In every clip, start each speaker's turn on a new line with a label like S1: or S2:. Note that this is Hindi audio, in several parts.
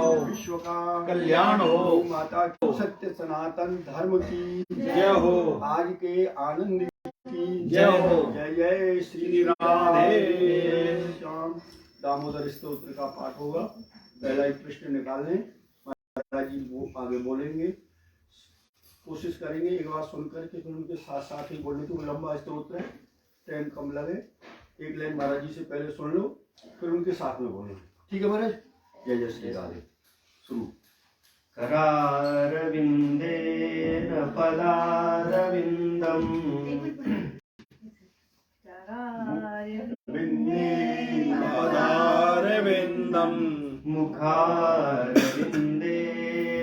S1: विश्व का
S2: कल्याण हो।
S1: माता की सत्य सनातन धर्म की
S2: जय हो।
S1: आज के आनंद की
S2: जय हो।
S1: जय जय श्री राधे श्याम। दामोदर स्तोत्र का पाठ होगा। पहला एक प्रश्न निकाल लें, माता जी वो आगे बोलेंगे। कोशिश करेंगे एक बार सुन करके फिर उनके साथ साथ ही बोलने की। लंबा स्तोत्र है, टाइम कम लगे। एक लाइन महाराज जी से पहले सुन लो, फिर उनके साथ में बोलो। ठीक है महाराज। जय जय श्री राधे। शुरू।
S3: करारविन्देन पदारविन्दम्
S2: पदारविन्दम्
S3: मुखारविन्दे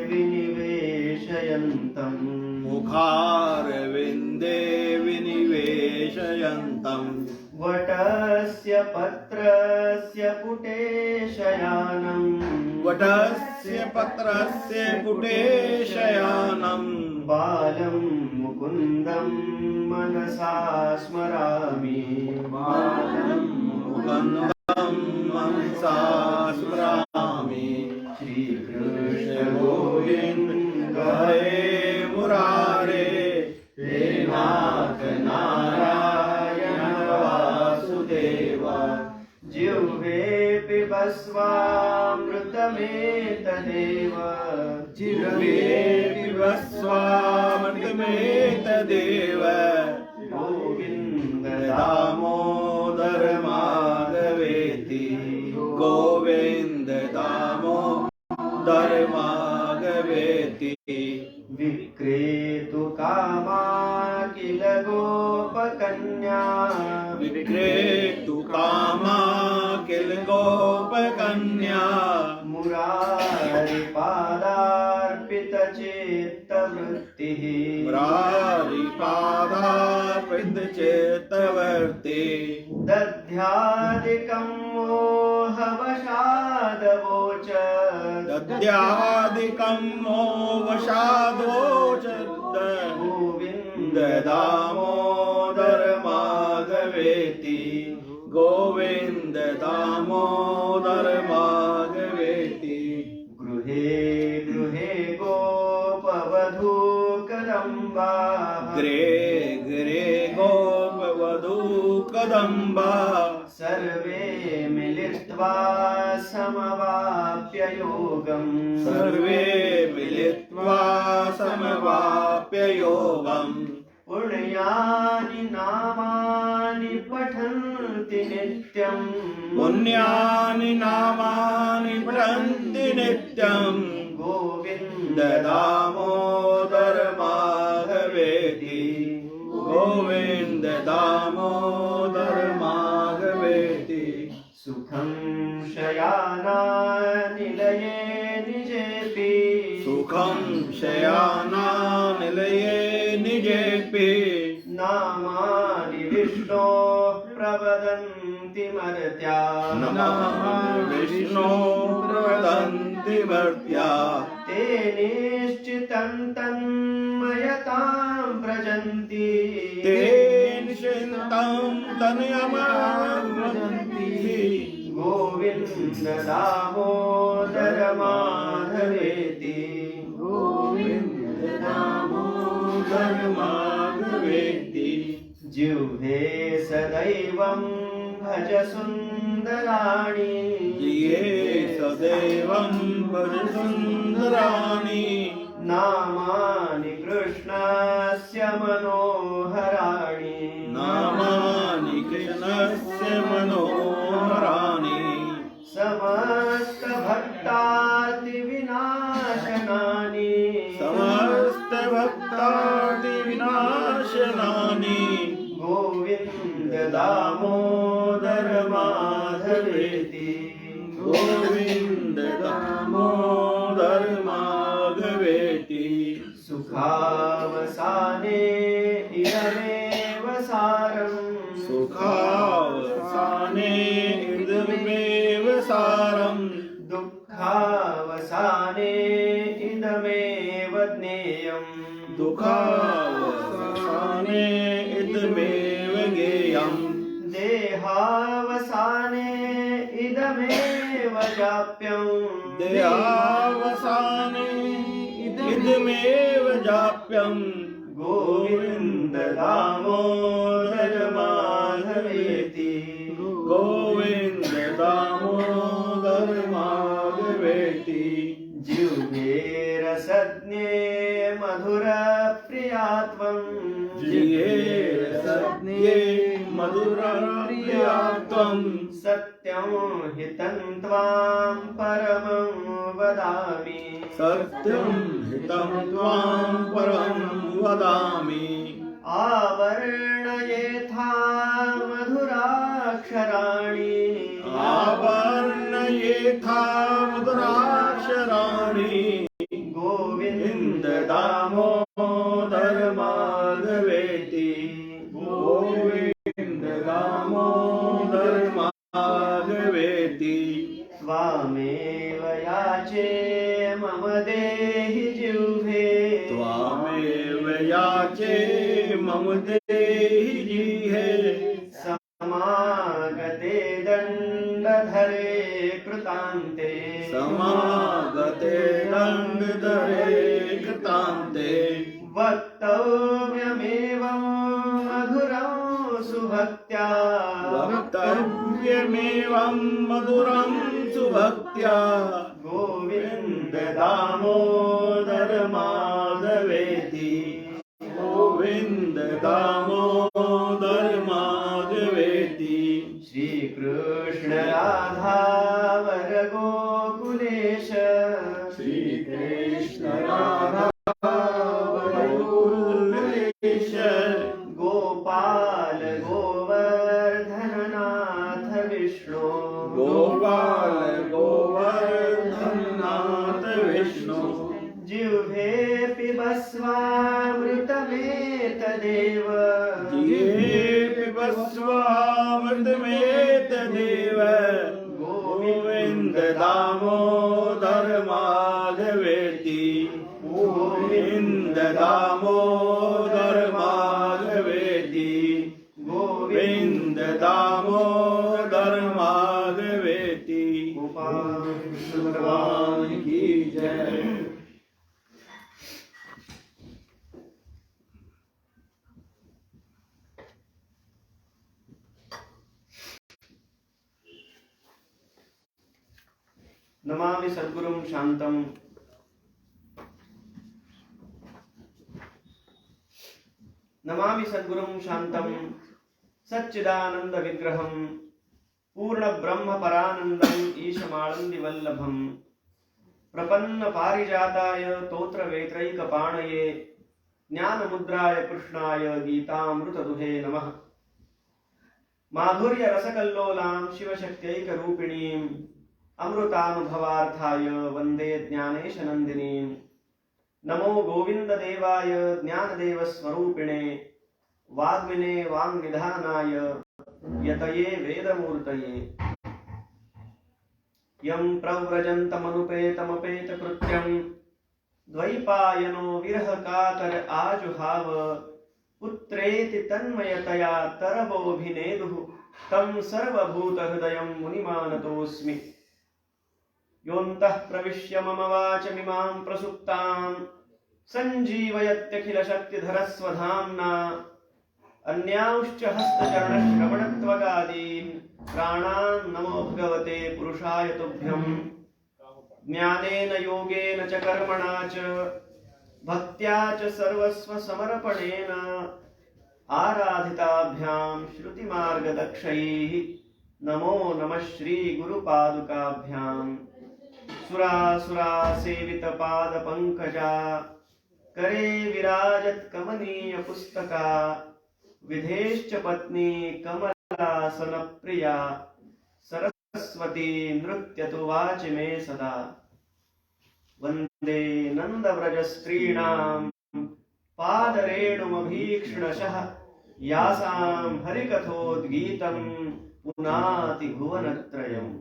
S3: विनिवेशयन्तम्
S2: मुखारविन्दे विनिवेशयन्तम्
S3: वटस्य पत्रस्य पुटे शयानम्
S2: वटस्य पत्रस्य पुटे शयानम्
S3: बालं मुकुन्दं मनसा स्मरामि
S2: बालं मुकुन्दं मनसा स्मरामि
S3: श्रीकृष्ण
S2: गोविन्द हरे मुरारे हे नाथ नारायण वासुदेव
S3: जिह्वे पिबस्वामृतमेतदेव
S2: जिह्वे पिबस्वामृतमेतदेव
S3: गोविन्द
S2: दामोदर माधवेति गोविन्द दामोदर माधवेति
S3: विक्रेतु कामा किल गोपकन्या
S2: विक्रेतु कामा किल गोपकन्या
S3: मुरारिपादार्पितचित्तवृत्तिः
S2: मुरारिपादार्पितचित्तवृत्ति
S3: दध्यादिकं मोहवशादवोच
S2: दद्यादिकं मोवशादोच
S3: गोविन्द
S2: दामोदर माधवेति गोविन्द दामोदर माधवेति
S3: गृहे गृहे गोपवधूकदम्बा
S2: गृहे गृहे गोपवधू कदम्बा
S3: सर्वे मिलित्वा समवाप्य योगम्
S2: सर्वे मिलित्वा समवाप्य योगम्
S3: पुण्यानि नामानि पठन्ति नित्यम्
S2: पुण्यानि नामानि पठन्ति नित्यम्
S3: गोविन्द
S2: दामोदर माधवेति गोविन्द दामोदर माधवेति
S3: सुखं शयानानिलये निजेऽपि
S2: सुखं शयानानिलये निजेऽपि
S3: नामानि विष्णोः प्रवदन्ति मर्त्या
S2: नमामि विष्णो प्रवदन्ति मर्त्या
S3: ते निश्चितं तन्मयतां व्रजन्ति
S2: ते निश्चिन्तं तन्मयतां व्रजन्ति
S3: गोविन्द दामोदर माधवेति
S2: गोविन्द दामोदर माधवेति
S3: जिह्वे सदैवं भज सुन्दराणि
S2: ये सदैवं भज सुन्दराणि
S3: नामानि कृष्णस्य मनोहराणि
S2: नामानि कृष्णस्य मनोहराणि
S3: समस्तभक्तादिविनाशनानि
S2: समस्तभक्तादिविनाशनानि
S3: गोविन्द दामोदर माधवेति
S2: गोविन्द दामोदर माधवेति
S3: सुखावसाने इदमेव सारम्
S2: सुखावसाने इदमेव सारम्
S3: दुःखावसाने इदमेव ज्ञेयम्
S2: दुःखावसाने इदमेव ज्ञेयम्
S3: देहावसाने इदमेव जाप्यम्
S2: विद्यावसाने इदमेव जाप्यं
S3: गोविन्द दामोदर माधवेति
S2: गोविन्द दामोदर माधवेति
S3: जिह्वे रसज्ञे मधुर प्रियात्वं
S2: जिह्वे सत्ये मधुरप्रियात्वं
S3: सत्यं हितं त्वां परमं वदामि
S2: सत्यं हितं त्वां परं वदामि
S3: आवर्णयेथा मधुराक्षराणि
S2: आवर्णयेथा मधुराक्षराणि
S3: गोविन्द
S2: दामोदर माधवेति गोविन्द दामोदर माधवेति
S3: त्वामेव याचे मम देहि जिह्वे
S2: त्वामेव याचे मम देहि जिह्वे
S3: समागते दण्डधरे कृतान्ते
S2: समागते दण्डधरे कृतान्ते
S3: वक्तव्यमेवं मधुरं सुभक्त्या
S2: वक्तव्यमेवं मधुरं सुभक्त्या
S3: गोविन्द
S2: दामोदर माधवेति गोविन्द दामोदर माधवेति
S3: श्रीकृष्ण राधा वर गोकुलेश
S2: श्रीकृष्ण राधा वल्लभेश
S3: गोपाल गोवर्धननाथ विष्णु
S2: गोपाल गोवर्धननाथ विष्णु
S3: जिह्वे पिबस्वामृतमेतदेव
S2: जिह्वे पिबस्वामृतमेतदेव गोविन्द दामोदर माधवेति गोविन्द दामोदर माधवेति गोविन्द दामोदर माधवेति
S3: गोपाल
S2: भगवान की जय।
S3: नमामि सद्गुरुं शान्तं नमामि सद्गुरुं शान्तं सच्चिदानंद विग्रहं पूर्ण ब्रह्म परानन्दम् ईशमानन्दिवल्लभं प्रपन्न पारिजाताय तोत्र वेत्रैकपाणये ज्ञानमुद्राय कृष्णाय गीतामृतदुहे नमः। माधुर्य रसकल्लोलां शिवशक्त्यैकरूपिणीं अमृतानुभवार्थाय वन्दे ज्ञानेशनन्दिनीं। नमो गोविंद देवाय ज्ञानदेव स्वरूपिणे वाग्मिने वाङ्निधानाय यतये वेदमूर्तये। यं प्रव्रजन्तमनुपेतमपेतकृत्यं द्वैपायनो विरहकातर आजुहाव पुत्रेति तन्मयतया तरवोऽभिनेदुः तं सर्वभूतहृदयं मुनिमानतोऽस्मि। योऽन्तः प्रविश्य मम वाचमिमां प्रसुप्तां सञ्जीवयत्यखिलशक्तिधरस्वधाम्ना अन्यांश्च हस्तचरणश्रवणत्वगादीन् प्राणान् नमो भगवते पुरुषाय तुभ्यं। ज्ञानेन योगेन च कर्मणा च भक्त्या च सर्वस्वसमर्पणेन आराधिताभ्यां श्रुतिमार्गदक्षैः नमो नमः श्रीगुरुपादुकाभ्याम्। सुरासुरा सेवित पाद पंकजा करे विराजत कमनीय पुस्तका विधेश्च पत्नी कमलासन प्रिया सरस्वती नृत्यतु वाचि मे सदा। वन्दे नंदव्रज स्त्रीणां पादरेणुमभीक्ष्णशः यासां हरिकथोद्गीतं पुनाति भुवनत्रयम्।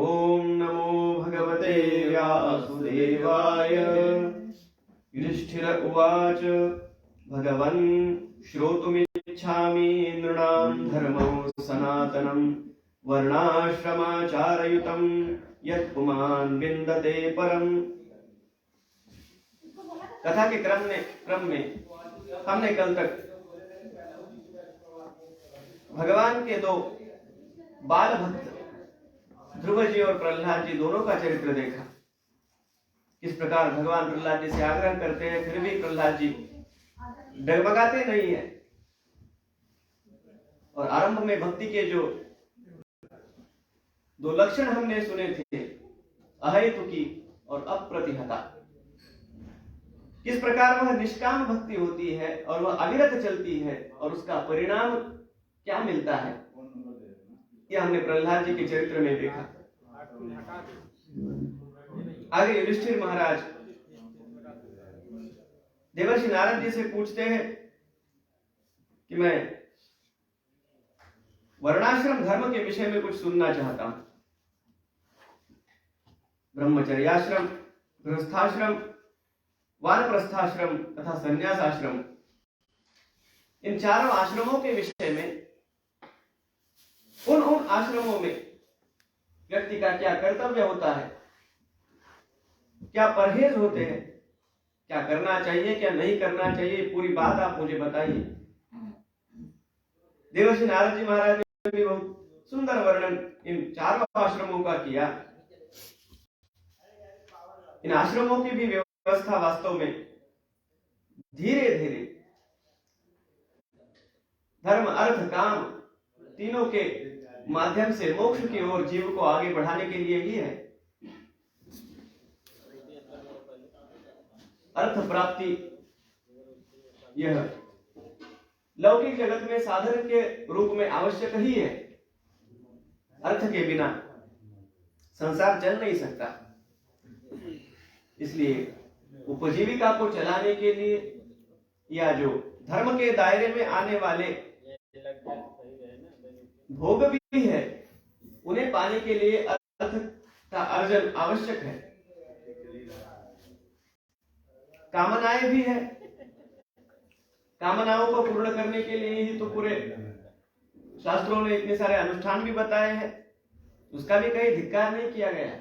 S3: ओम नमो भगवते व्यासुदेवाय। युधिष्ठिर उवाच भगवन् श्रोतुमिच्छामि नृणां धर्मौ वर्णम वर्णाश्रमाचारयुतम यत् पुमान् विन्दते परम। कथा के क्रम में हमने कल तक भगवान के दो बाल भक्त ध्रुव जी और प्रहलाद जी दोनों का चरित्र देखा। किस प्रकार भगवान प्रहलाद जी से आग्रह करते हैं, फिर भी प्रहलाद जी डगमगाते नहीं है। और आरंभ में भक्ति के जो दो लक्षण हमने सुने थे, अहेतुकी और अप्रतिहता, किस प्रकार वह निष्काम भक्ति होती है और वह अविरत चलती है और उसका परिणाम क्या मिलता है, यह हमने प्रहलाद जी के चरित्र में देखा। आगे युधिष्ठिर महाराज देवर्षि नारद जी से पूछते हैं कि मैं वर्णाश्रम धर्म के विषय में कुछ सुनना चाहता हूं। ब्रह्मचर्याश्रम, गृहस्थाश्रम, वानप्रस्थाश्रम तथा संन्यासाश्रम, इन चारों आश्रमों के विषय में, उन आश्रमों में व्यक्ति का क्या कर्तव्य होता है, क्या परहेज होते हैं, क्या करना चाहिए क्या नहीं करना चाहिए, पूरी बात आप मुझे बताइए। देवर्षि नारद जी महाराज ने भी बहुत सुंदर वर्णन इन चारों आश्रमों का किया। इन आश्रमों की भी व्यवस्था वास्तव में धीरे धीरे धर्म अर्थ काम तीनों के माध्यम से मोक्ष की ओर जीव को आगे बढ़ाने के लिए ही है। अर्थ प्राप्ति यह लौकिक जगत में साधन के रूप में आवश्यक ही है। अर्थ के बिना संसार चल नहीं सकता। इसलिए उपजीविका को चलाने के लिए या जो धर्म के दायरे में आने वाले भोग भी है, उन्हें पाने के लिए अर्थ का अर्जन आवश्यक है। कामनाएं भी है, कामनाओं को पूर्ण करने के लिए ही तो पूरे शास्त्रों ने इतने सारे अनुष्ठान भी बताए हैं, उसका भी कहीं धिक्कार नहीं किया गया।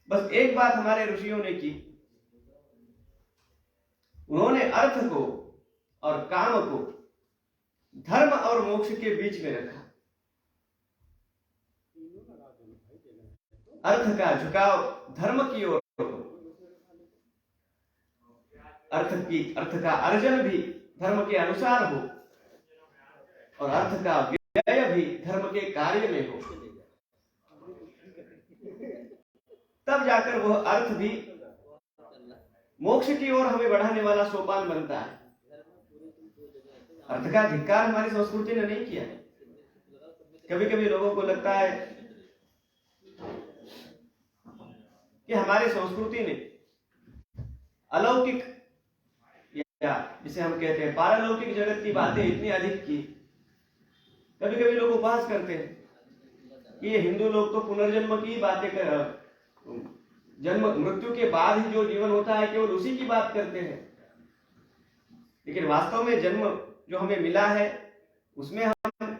S3: बस एक बात हमारे ऋषियों ने की, उन्होंने अर्थ को और काम को धर्म और मोक्ष के बीच में रखा। अर्थ का झुकाव धर्म की ओर, अर्थ का अर्जन भी धर्म के अनुसार हो और अर्थ का व्यय भी धर्म के कार्य में हो, तब जाकर वह अर्थ भी मोक्ष की ओर हमें बढ़ाने वाला सोपान बनता है। अर्थ का धिक्कार हमारी संस्कृति ने नहीं किया। कभी कभी लोगों को लगता है कि हमारी संस्कृति ने अलौकिक या जिसे हम कहते हैं पारलौकिक जगत की बातें इतनी अधिक की। कभी कभी लोग उपहास करते हैं कि ये हिंदू लोग तो पुनर्जन्म की बातें कर, जन्म मृत्यु के बाद ही जो जीवन होता है केवल उसी की बात करते हैं। लेकिन वास्तव में जन्म जो हमें मिला है उसमें हम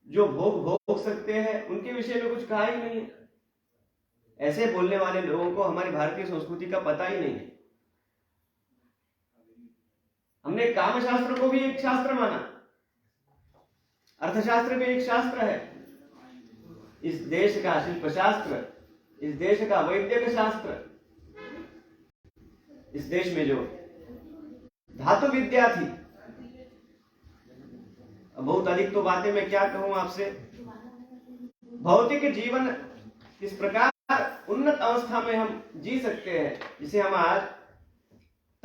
S3: जो भोग सकते हैं उनके विषय में कुछ कहा ही नहीं है। ऐसे बोलने वाले लोगों को हमारी भारतीय संस्कृति का पता ही नहीं है। हमने काम शास्त्र को भी एक शास्त्र माना, अर्थशास्त्र भी एक शास्त्र है। इस देश का शिल्प शास्त्र, इस देश का वैद्यक शास्त्र, इस देश में जो धातु विद्या थी, बहुत अधिक तो बातें मैं क्या कहूं आपसे। भौतिक जीवन किस प्रकार उन्नत अवस्था में हम जी सकते हैं, जिसे हम आज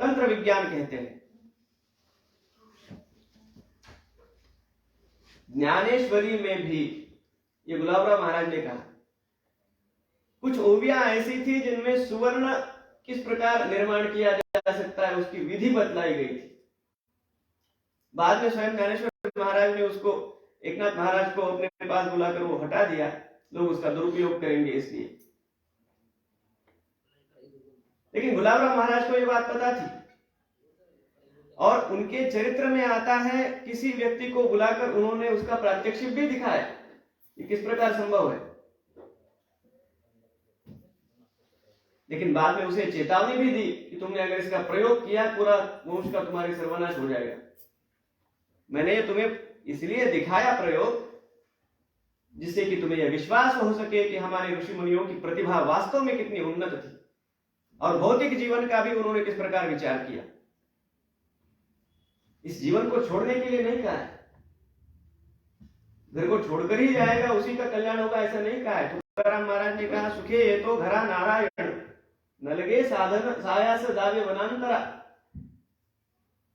S3: तंत्र विज्ञान कहते हैं। ज्ञानेश्वरी में भी ये गुलाबराव महाराज ने कहा, कुछ ओवियां ऐसी थी जिनमें सुवर्ण किस प्रकार निर्माण किया जा सकता है उसकी विधि बतलाई गई थी। बाद में स्वयं ज्ञानेश्वर महाराज ने उसको एकनाथ महाराज को अपने पास बुलाकर वो हटा दिया, लोग उसका दुरुपयोग करेंगे इसलिए। लेकिन गुलाबराव महाराज को ये बात पता थी और उनके चरित्र में आता है किसी व्यक्ति को बुलाकर उन्होंने उसका प्रात्यक्षिक भी दिखाया। ये किस प्रकार संभव है? लेकिन बाद में उसे चेतावनी भी दी कि तुमने अगर इसका प्रयोग किया पूरा वंश का तुम्हारी सर्वनाश हो जाएगा। मैंने ये तुम्हें इसलिए दिखाया प्रयोग जिससे कि तुम्हें यह विश्वास हो सके कि हमारे ऋषि मुनियों की प्रतिभा वास्तव में कितनी उन्नत थी और भौतिक जीवन का भी उन्होंने किस प्रकार विचार किया। इस जीवन को छोड़ने के लिए नहीं कहा है, घर को छोड़कर ही जाएगा उसी का कल्याण होगा ऐसा नहीं कहा है। तुकाराम महाराज ने कहा सुखे ये तो घरा नारायण न लगे साधन सायास दावे वनांतरा।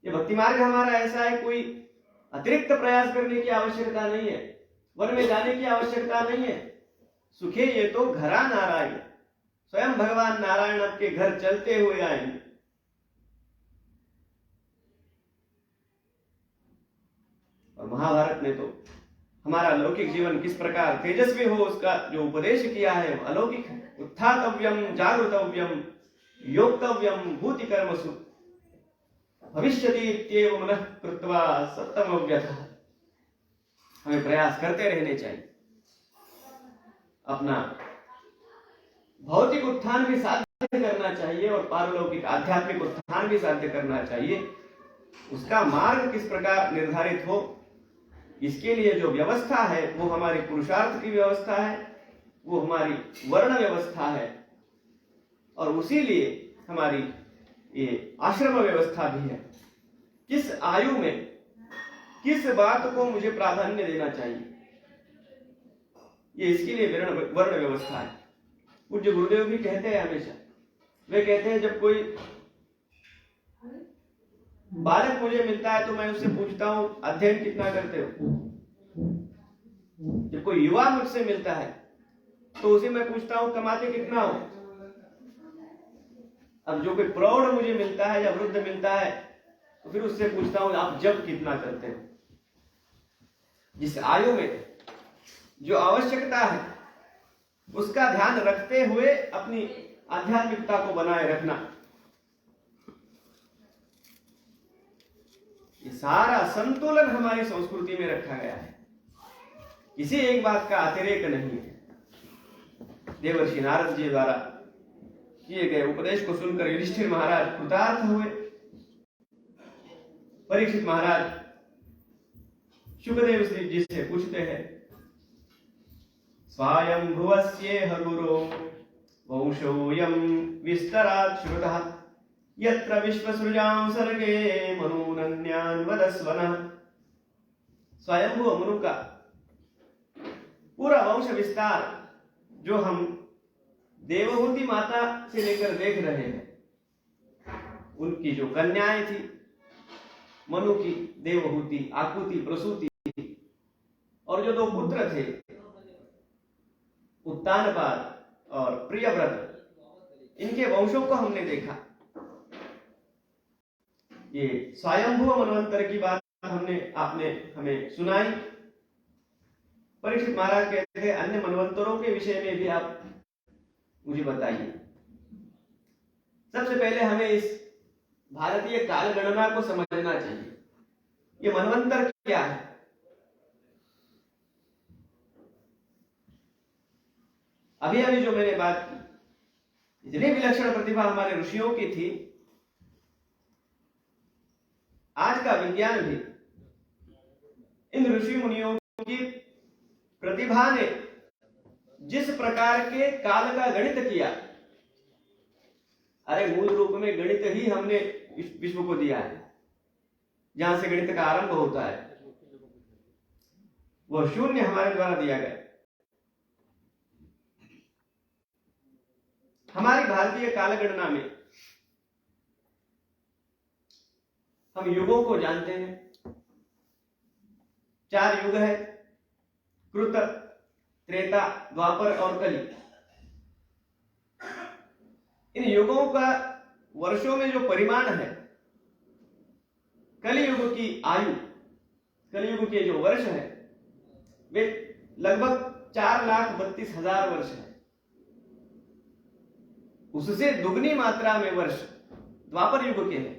S3: ये भक्ति मार्ग हमारा ऐसा है, कोई अतिरिक्त प्रयास करने की आवश्यकता नहीं है, वन में जाने की आवश्यकता नहीं है। सुखे ये तो घरा नारायण, स्वयं भगवान नारायण आपके घर चलते हुए आएंगे। और महाभारत में तो हमारा लौकिक जीवन किस प्रकार तेजस्वी हो उसका जो उपदेश किया है वो अलौकिक है। उत्थातव्यम जागृतव्यम योक्तव्यम भूति कर्मसु भविष्यति इत्येव मनः कृत्वा सत्तमव्यथः। हमें प्रयास करते रहने चाहिए, अपना भौतिक उत्थान भी साध्य करना चाहिए और पारलौकिक आध्यात्मिक उत्थान भी साध्य करना चाहिए। उसका मार्ग किस प्रकार निर्धारित हो इसके लिए जो व्यवस्था है वो हमारी पुरुषार्थ की व्यवस्था है, वो हमारी वर्ण व्यवस्था है और उसी लिए हमारी ये आश्रम व्यवस्था भी है। किस आयु में किस बात को मुझे प्राधान्य देना चाहिए, ये इसके लिए वर्ण व्यवस्था है। पूज्य गुरुदेव भी कहते हैं हमेशा, वे कहते हैं जब कोई बालक मुझे मिलता है तो मैं उससे पूछता हूं अध्ययन कितना करते हो। जब कोई युवा मुझसे मिलता है तो उसे मैं पूछता हूं कमाते कितना हो। अब जो कोई प्रौढ़ मुझे मिलता है या वृद्ध मिलता है तो फिर उससे पूछता हूं आप जब कितना करते हो। जिस आयु में जो आवश्यकता है उसका ध्यान रखते हुए अपनी आध्यात्मिकता को बनाए रखना, ये सारा संतुलन हमारी संस्कृति में रखा गया है। किसी एक बात का अतिरेक नहीं है। देवर्षि नारद जी द्वारा किए गए उपदेश को सुनकर युधिष्ठिर महाराज कृतार्थ हुए। परीक्षित महाराज शुकदेव जी से पूछते हैं स्वायंभुवस्येह गुरो वंशोऽयं विस्तरात् श्रुतः यत्र विश्वसृजां सर्गे मनूनन्यान् वदस्वनः। स्वयंभुव मनु का पूरा वंश विस्तार जो हम देवहूति माता से लेकर देख रहे हैं, उनकी जो कन्याएं थी मनु की देवहूति, आकुति, प्रसूति और जो 2 पुत्र थे उत्तानपाद और प्रियव्रत, इनके वंशों को हमने देखा। ये स्वयंभुव मनवंतर की बात आपने हमें सुनाई। परीक्षित महाराज कहते थे अन्य मनवंतरों के विषय में भी आप मुझे बताइए। सबसे पहले हमें इस भारतीय काल गणना को समझना चाहिए। ये मनवंतर क्या है? अभी अभी जो मैंने बात की, इतनी विलक्षण प्रतिभा हमारे ऋषियों की थी, आज का विज्ञान भी इन ऋषि मुनियों की प्रतिभा ने जिस प्रकार के काल का गणित किया, अरे मूल रूप में गणित ही हमने विश्व को दिया है। जहां से गणित का आरंभ होता है वह शून्य हमारे द्वारा दिया गया। हमारी भारतीय कालगणना में हम युगों को जानते हैं। 4 युग है, कृत, त्रेता, द्वापर और कली। इन युगों का वर्षों में जो परिमाण है, कलियुग की आयु, कलियुग के जो वर्ष है वे लगभग 4,32,000 वर्ष है। उससे दुगनी मात्रा में वर्ष द्वापर युग के हैं।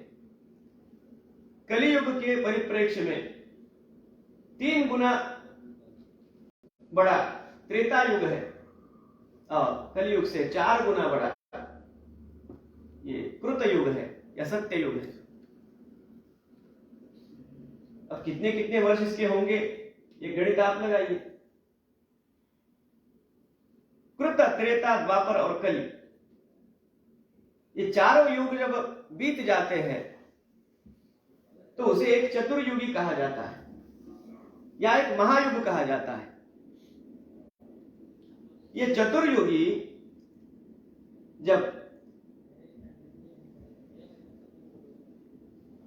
S3: कलियुग के परिप्रेक्ष्य में 3 गुना बड़ा त्रेता युग है और कलियुग से 4 गुना बड़ा ये कृत युग है या सत्य युग है। अब कितने कितने वर्ष इसके होंगे ये गणित आप लगाइए। कृत, त्रेता, द्वापर और कली, ये चारों युग जब बीत जाते हैं तो उसे एक चतुर्युगी कहा जाता है या एक महायुग कहा जाता है। ये चतुर्युगी जब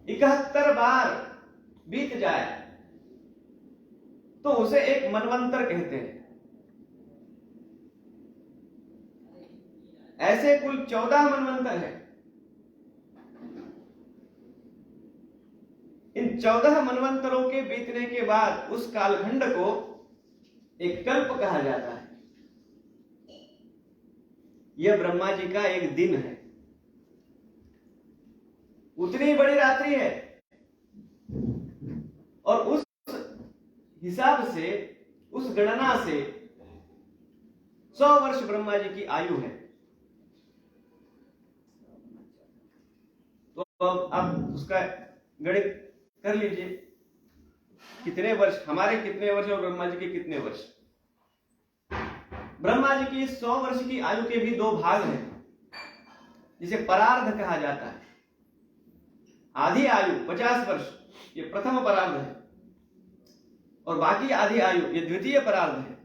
S3: 71 बार बीत जाए तो उसे एक मनवंतर कहते हैं। ऐसे कुल 14 मनवंतर हैं। इन 14 मनवंतरों के बीतने के बाद उस कालखंड को एक कल्प कहा जाता है। यह ब्रह्मा जी का एक दिन है, उतनी बड़ी रात्रि है और उस हिसाब से, उस गणना से 100 वर्ष ब्रह्मा जी की आयु है। तो अब आप उसका गणित कर लीजिए, कितने वर्ष हमारे, कितने वर्ष और ब्रह्मा जी के कितने वर्ष। ब्रह्मा जी की 100 वर्ष की आयु के भी 2 भाग हैं, जिसे परार्ध कहा जाता है। आधी आयु 50 वर्ष, ये प्रथम परार्ध है, और बाकी आधी आयु ये द्वितीय परार्ध है।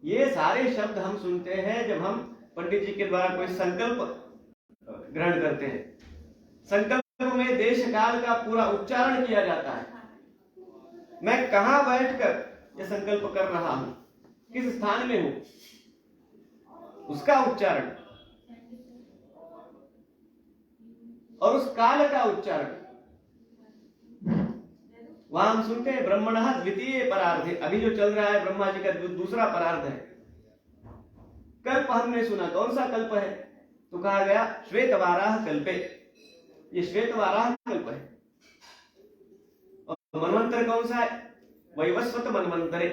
S3: ये सारे शब्द हम सुनते हैं जब हम पंडित जी के द्वारा कोई संकल्प ग्रहण करते हैं। संकल्प में देश काल का पूरा उच्चारण किया जाता है। मैं कहां बैठकर यह संकल्प कर रहा हूं, किस स्थान में हूं, उसका उच्चारण और उस काल का उच्चारण वहां हम सुनते हैं ब्रह्मणः द्वितीय परार्धे। अभी जो चल रहा है ब्रह्मा जी का दूसरा परार्ध है। कल्प हमने सुना, कौन सा कल्प है? तो कहा गया श्वेतवाराह कल्पे, ये श्वेतवाराह कल्प है। और मनवंतर कौन सा है? वैवस्वत मनवंतरे।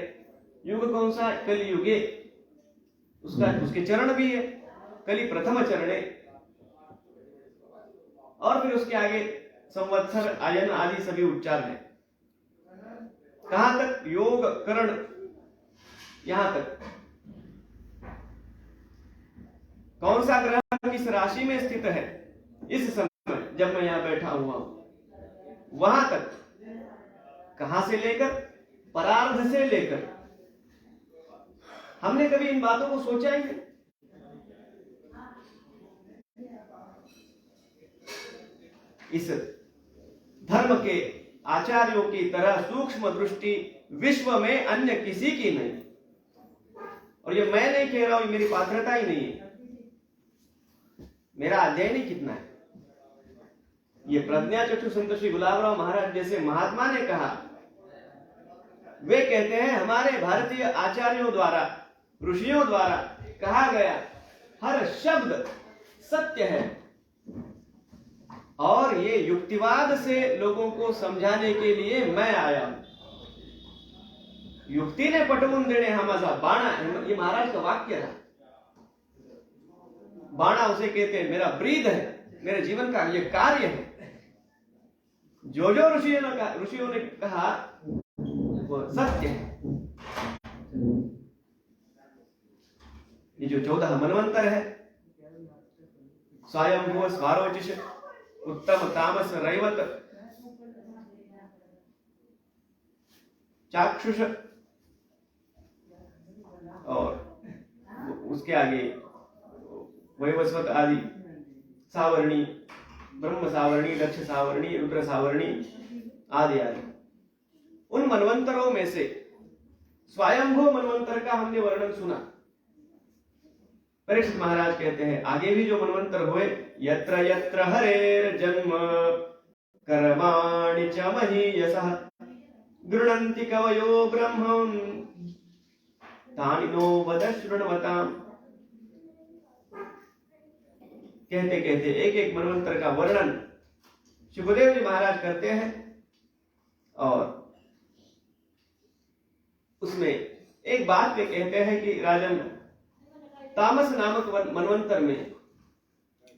S3: युग कौन सा है? कलियुगे। उसके चरण भी है, कलि प्रथम चरणे, और फिर उसके आगे संवत्सर, आयन आदि सभी उच्चार है। कहां तक? योग करण, यहां तक। कौन सा ग्रह किस राशि में स्थित है इस समय जब मैं यहां बैठा हुआ हूं, वहां तक। कहां से लेकर? परार्ध से लेकर। हमने कभी इन बातों को सोचा ही नहीं। इस धर्म के आचार्यों की तरह सूक्ष्म दृष्टि विश्व में अन्य किसी की नहीं। और ये मैं नहीं कह रहा हूं, ये मेरी पात्रता ही नहीं है, मेरा अध्ययन ही कितना है। ये प्रज्ञा चक्षु संत श्री गुलाबराव महाराज जैसे महात्मा ने कहा। वे कहते हैं हमारे भारतीय आचार्यों द्वारा, ऋषियों द्वारा कहा गया हर शब्द सत्य है, और ये युक्तिवाद से लोगों को समझाने के लिए मैं आया हूं। युक्ति ने पटवून देणे हा माझा बाणा, ये महाराज का वाक्य रहा। बाणा उसे कहते हैं, मेरा ब्रीद है, मेरे जीवन का ये कार्य है। जो जो ऋषियों ने कहा वो सत्य है। ये जो 14 मनवंतर है, स्वयंभुव, स्वारोचिष, उत्तम, तामस, रैवत, चाक्षुष, और उसके आगे वैवस्वत आदि, सावर्णी, ब्रह्म सावर्णी, दक्ष सावर्णी, रुद्र सावर्णी आदि आदि। उन मनवंतरों में से स्वयंभू मनवंतर का हमने वर्णन सुना। परीक्षित महाराज कहते हैं आगे भी जो मनवंतर हुए, यत्र यत्र हरेर जन्म कर्माणि च महीयसः गृह्णन्ति कवयो ब्रह्मं तानि नो वद शृण्वताम्। कहते कहते एक एक मनवंतर का वर्णन सुखदेव जी महाराज करते हैं। और उसमें एक बात वे कहते हैं कि राजन, तामस नामक मनवंतर में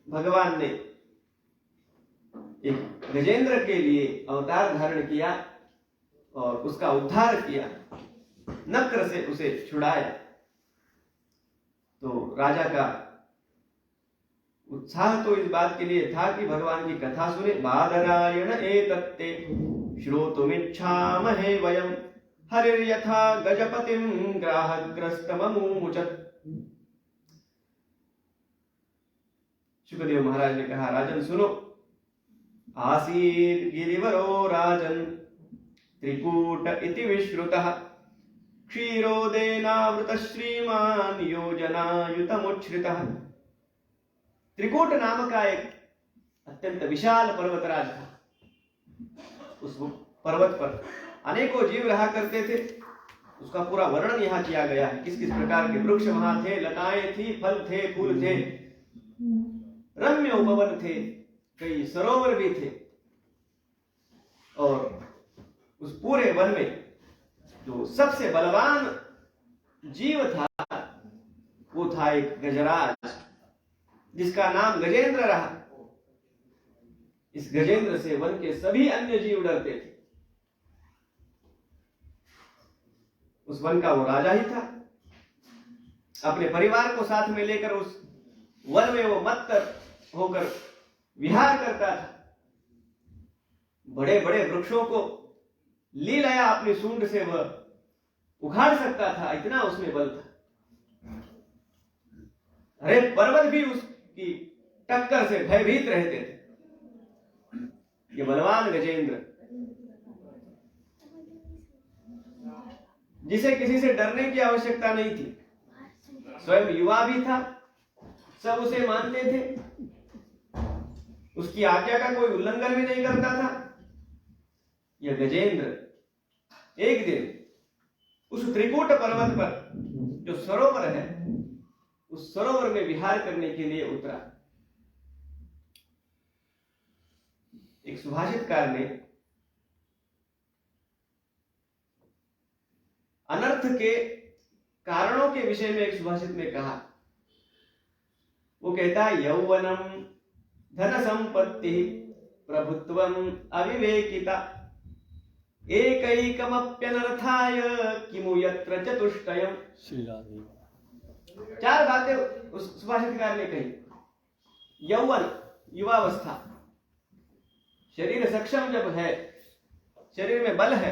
S3: भगवान ने एक गजेंद्र के लिए अवतार धारण किया और उसका उद्धार किया, नक्र से उसे छुड़ाया। तो राजा का उत्साह तो इस बात के लिए था कि भगवान की कथा सुने। बादरायण एतत्ते श्रोतुमिच्छामहे वयम हरिर्यथा गजपतिं ग्राहग्रस्तममुमुचत्। शुकदेव महाराज ने कहा, राजन सुनो। आसीत् गिरिवरो राजन त्रिकूट इति विश्रुतः क्षीरोदेनावृत श्रीमान योजनायुतमुच्छ्रितः। त्रिकूट नाम का एक अत्यंत विशाल पर्वतराज था। उस पर्वत पर अनेकों जीव रहा करते थे। उसका पूरा वर्णन यहाँ किया गया है, किस किस प्रकार के वृक्ष वहां थे, लताएं थी, फल थे, फूल थे, रम्य उपवन थे, कई सरोवर भी थे। और उस पूरे वन में जो सबसे बलवान जीव था वो था एक गजराज, जिसका नाम गजेंद्र रहा। इस गजेंद्र से वन के सभी अन्य जीव डरते थे। उस वन का वो राजा ही था। अपने परिवार को साथ में लेकर उस वन में वो मत्त होकर विहार करता था। बड़े बड़े वृक्षों को लीलया अपनी सूंड से वह उखाड़ सकता था, इतना उसमें बल था। अरे पर्वत भी उसकी टक्कर से भयभीत रहते थे। ये बलवान गजेंद्र, जिसे किसी से डरने की आवश्यकता नहीं थी, स्वयं युवा भी था, सब उसे मानते थे, उसकी आज्ञा का कोई उल्लंघन भी नहीं करता था। यह गजेंद्र एक दिन उस त्रिकूट पर्वत पर जो सरोवर है, उस सरोवर में विहार करने के लिए उतरा। एक सुभाषितकार ने अनर्थ के कारणों के विषय में एक सुभाषित में कहा। वो कहता है, यौवनम धन संपत्ति प्रभुत्वम अविवेकिता एकैकमप्यनर्थाय किमु यत्र चतुष्टयम्। चार बातें उस सुभाषितकार ने कही। यौवन, युवावस्था, शरीर सक्षम जब है, शरीर में बल है,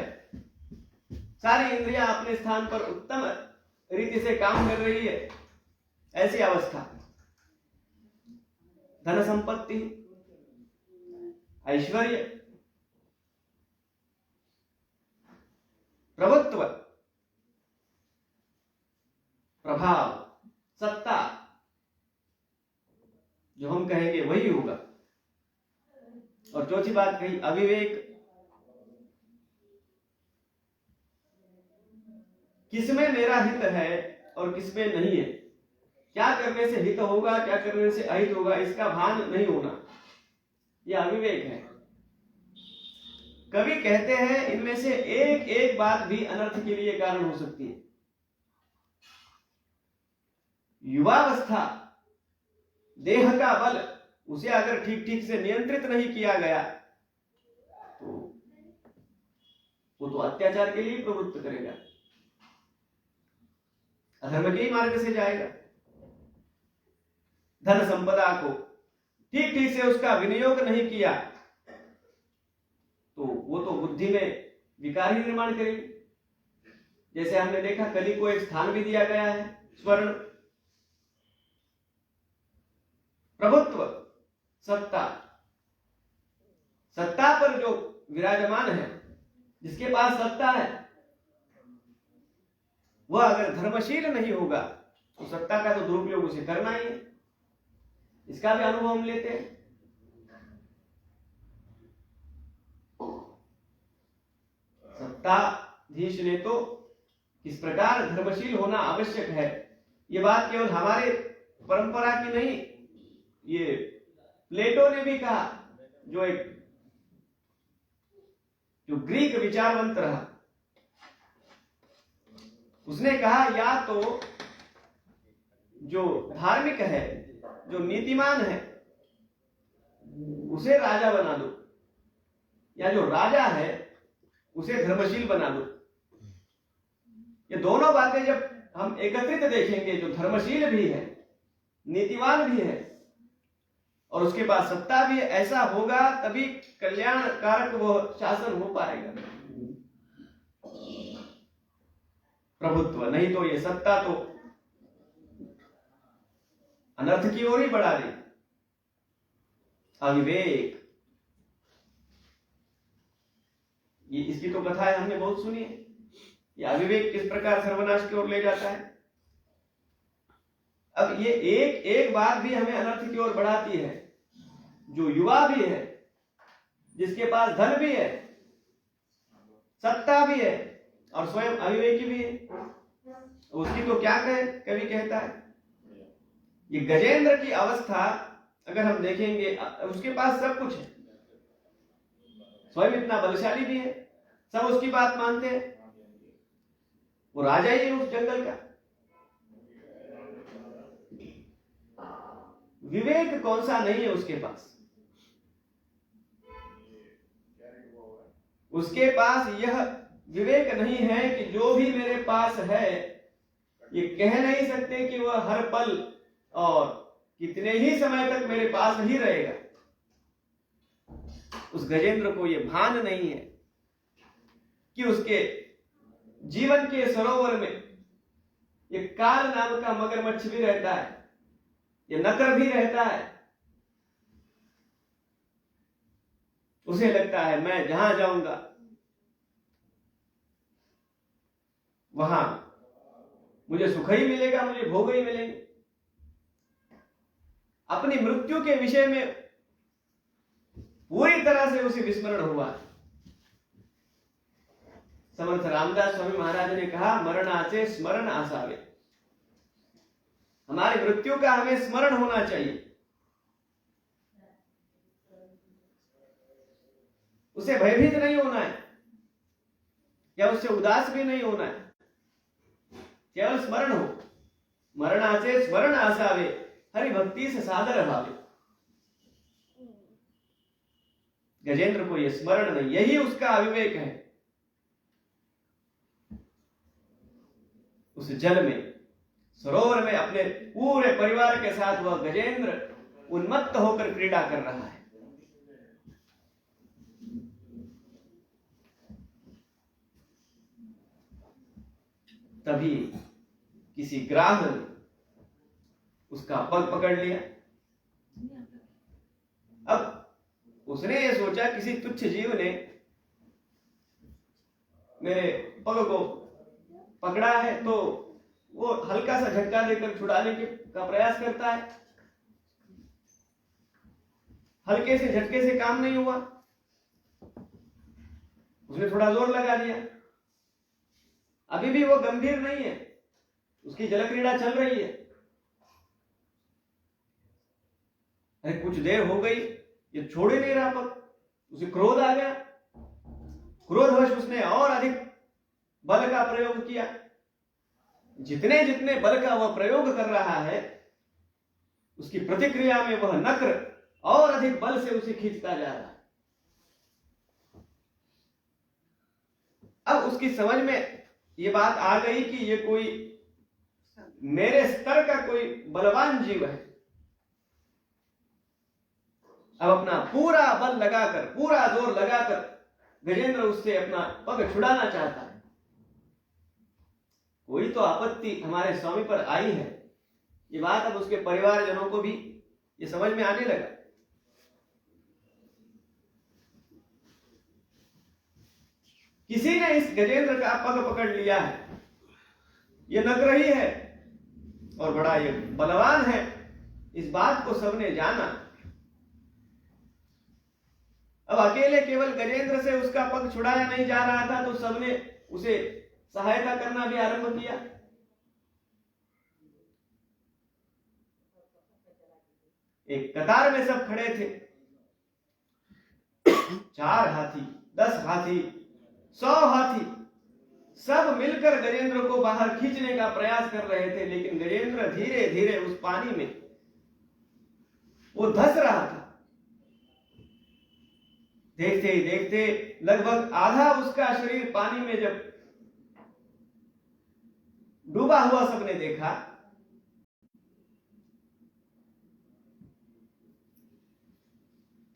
S3: सारी इंद्रियां अपने स्थान पर उत्तम रीति से काम कर रही है, ऐसी अवस्था। धन संपत्ति, ऐश्वर्य, प्रभुत्व, प्रभाव, सत्ता, जो हम कहेंगे वही होगा। और चौथी बात कही, अविवेक। किसमें मेरा हित है और किसमें नहीं है, क्या करने से हित होगा, क्या करने से अहित होगा, इसका भान नहीं होना, यह अविवेक है। कवि कहते हैं इनमें से एक एक बात भी अनर्थ के लिए कारण हो सकती है। युवावस्था, देह का बल, उसे अगर ठीक ठीक से नियंत्रित नहीं किया गया तो वो तो अत्याचार के लिए प्रवृत्त करेगा, अधर्म के ही मार्ग से जाएगा। धन संपदा को ठीक ठीक से उसका विनियोग नहीं किया तो वो तो बुद्धि में विकार ही निर्माण करेगी। जैसे हमने देखा, कली को एक स्थान भी दिया गया है, स्वर्ण, प्रभुत्व, सत्ता। सत्ता पर जो विराजमान है, जिसके पास सत्ता है, वह अगर धर्मशील नहीं होगा तो सत्ता का तो दुरुपयोग उसे करना ही है। इसका भी अनुभव हम लेते हैं। सत्ताधीश ने तो किस प्रकार धर्मशील होना आवश्यक है, ये बात केवल हमारे परंपरा की नहीं, ये प्लेटो ने भी कहा, जो जो ग्रीक विचारवंत रहा, उसने कहा या तो जो धार्मिक है, जो नीतिमान है, उसे राजा बना दो, या जो राजा है उसे धर्मशील बना दो। ये दोनों बातें जब हम एकत्रित देखेंगे, जो धर्मशील भी है, नीतिवान भी है और उसके पास सत्ता भी है, ऐसा होगा तभी कल्याणकारक वो शासन हो पाएगा, प्रभुत्व। नहीं तो ये सत्ता तो अनर्थ की ओर ही बढ़ा रही। अविवेक, ये इसकी तो कथाएं हमने बहुत सुनी है। ये अविवेक किस प्रकार सर्वनाश की ओर ले जाता है। अब ये एक एक बात भी हमें अनर्थ की ओर बढ़ाती है। जो युवा भी है, जिसके पास धन भी है, सत्ता भी है और स्वयं अविवेकी भी है, उसकी तो क्या कहे। कवि कहता है ये गजेंद्र की अवस्था अगर हम देखेंगे, उसके पास सब कुछ है, स्वयं इतना बलशाली भी है, सब उसकी बात मानते हैं, वो राजा ही है उस जंगल का। विवेक कौन सा नहीं है उसके पास। उसके पास यह विवेक नहीं है कि जो भी मेरे पास है, ये कह नहीं सकते कि वह हर पल और कितने ही समय तक मेरे पास ही रहेगा। उस गजेंद्र को यह भान नहीं है कि उसके जीवन के सरोवर में एक काल नाम का मगरमच्छ भी रहता है, ये नकर भी रहता है। उसे लगता है मैं जहां जाऊंगा वहां मुझे सुख ही मिलेगा, मुझे भोग ही मिलेंगे। अपनी मृत्यु के विषय में पूरी तरह से उसे विस्मरण हुआ। समर्थ रामदास स्वामी महाराज ने कहा मरणाचे स्मरण आसावे। हमारी मृत्यु का हमें स्मरण होना चाहिए, उसे भयभीत नहीं होना है या उससे उदास भी नहीं होना है, केवल स्मरण हो। मरणाचे स्मरण आसावे, हरि भक्ति से सादर भावे। गजेंद्र को यह स्मरण नहीं, यही उसका अविवेक है। उस जल में, सरोवर में अपने पूरे परिवार के साथ वह गजेंद्र उन्मत्त होकर क्रीड़ा कर रहा है। तभी किसी ग्राह ने उसका पग पकड़ लिया। अब उसने ये सोचा किसी तुच्छ जीव ने मेरे पग को पकड़ा है, तो वो हल्का सा झटका देकर छुड़ाने का प्रयास करता है। हल्के से झटके से काम नहीं हुआ, उसने थोड़ा जोर लगा दिया। अभी भी वो गंभीर नहीं है, उसकी जल क्रीड़ा चल रही है। अरे कुछ देर हो गई, ये छोड़ ही नहीं रहा पग। उसे क्रोध आ गया। क्रोधवश उसने और अधिक बल का प्रयोग किया। जितने जितने बल का वह प्रयोग कर रहा है, उसकी प्रतिक्रिया में वह नक्र और अधिक बल से उसे खींचता जा रहा है। अब उसकी समझ में ये बात आ गई कि ये कोई मेरे स्तर का कोई बलवान जीव है। अब अपना पूरा बल लगाकर, पूरा जोर लगाकर गजेंद्र उससे अपना पग छुड़ाना चाहता है। कोई तो आपत्ति हमारे स्वामी पर आई है। ये बात अब उसके परिवारजनों को भी ये समझ में आने लगा। किसी ने इस गजेंद्र का पग पकड़ लिया है, ये नग्न ही है और बड़ा ये बलवान है। इस बात को सबने जाना। अब अकेले केवल गजेंद्र से उसका पग छुड़ाया नहीं जा रहा था, तो सबने उसे सहायता करना भी आरंभ किया। एक कतार में सब खड़े थे। 4 हाथी, 10 हाथी 100 हाथी सब मिलकर गजेंद्र को बाहर खींचने का प्रयास कर रहे थे, लेकिन गजेंद्र धीरे धीरे उस पानी में वो धंस रहा था। देखते ही देखते लगभग आधा उसका शरीर पानी में जब डूबा हुआ सबने देखा,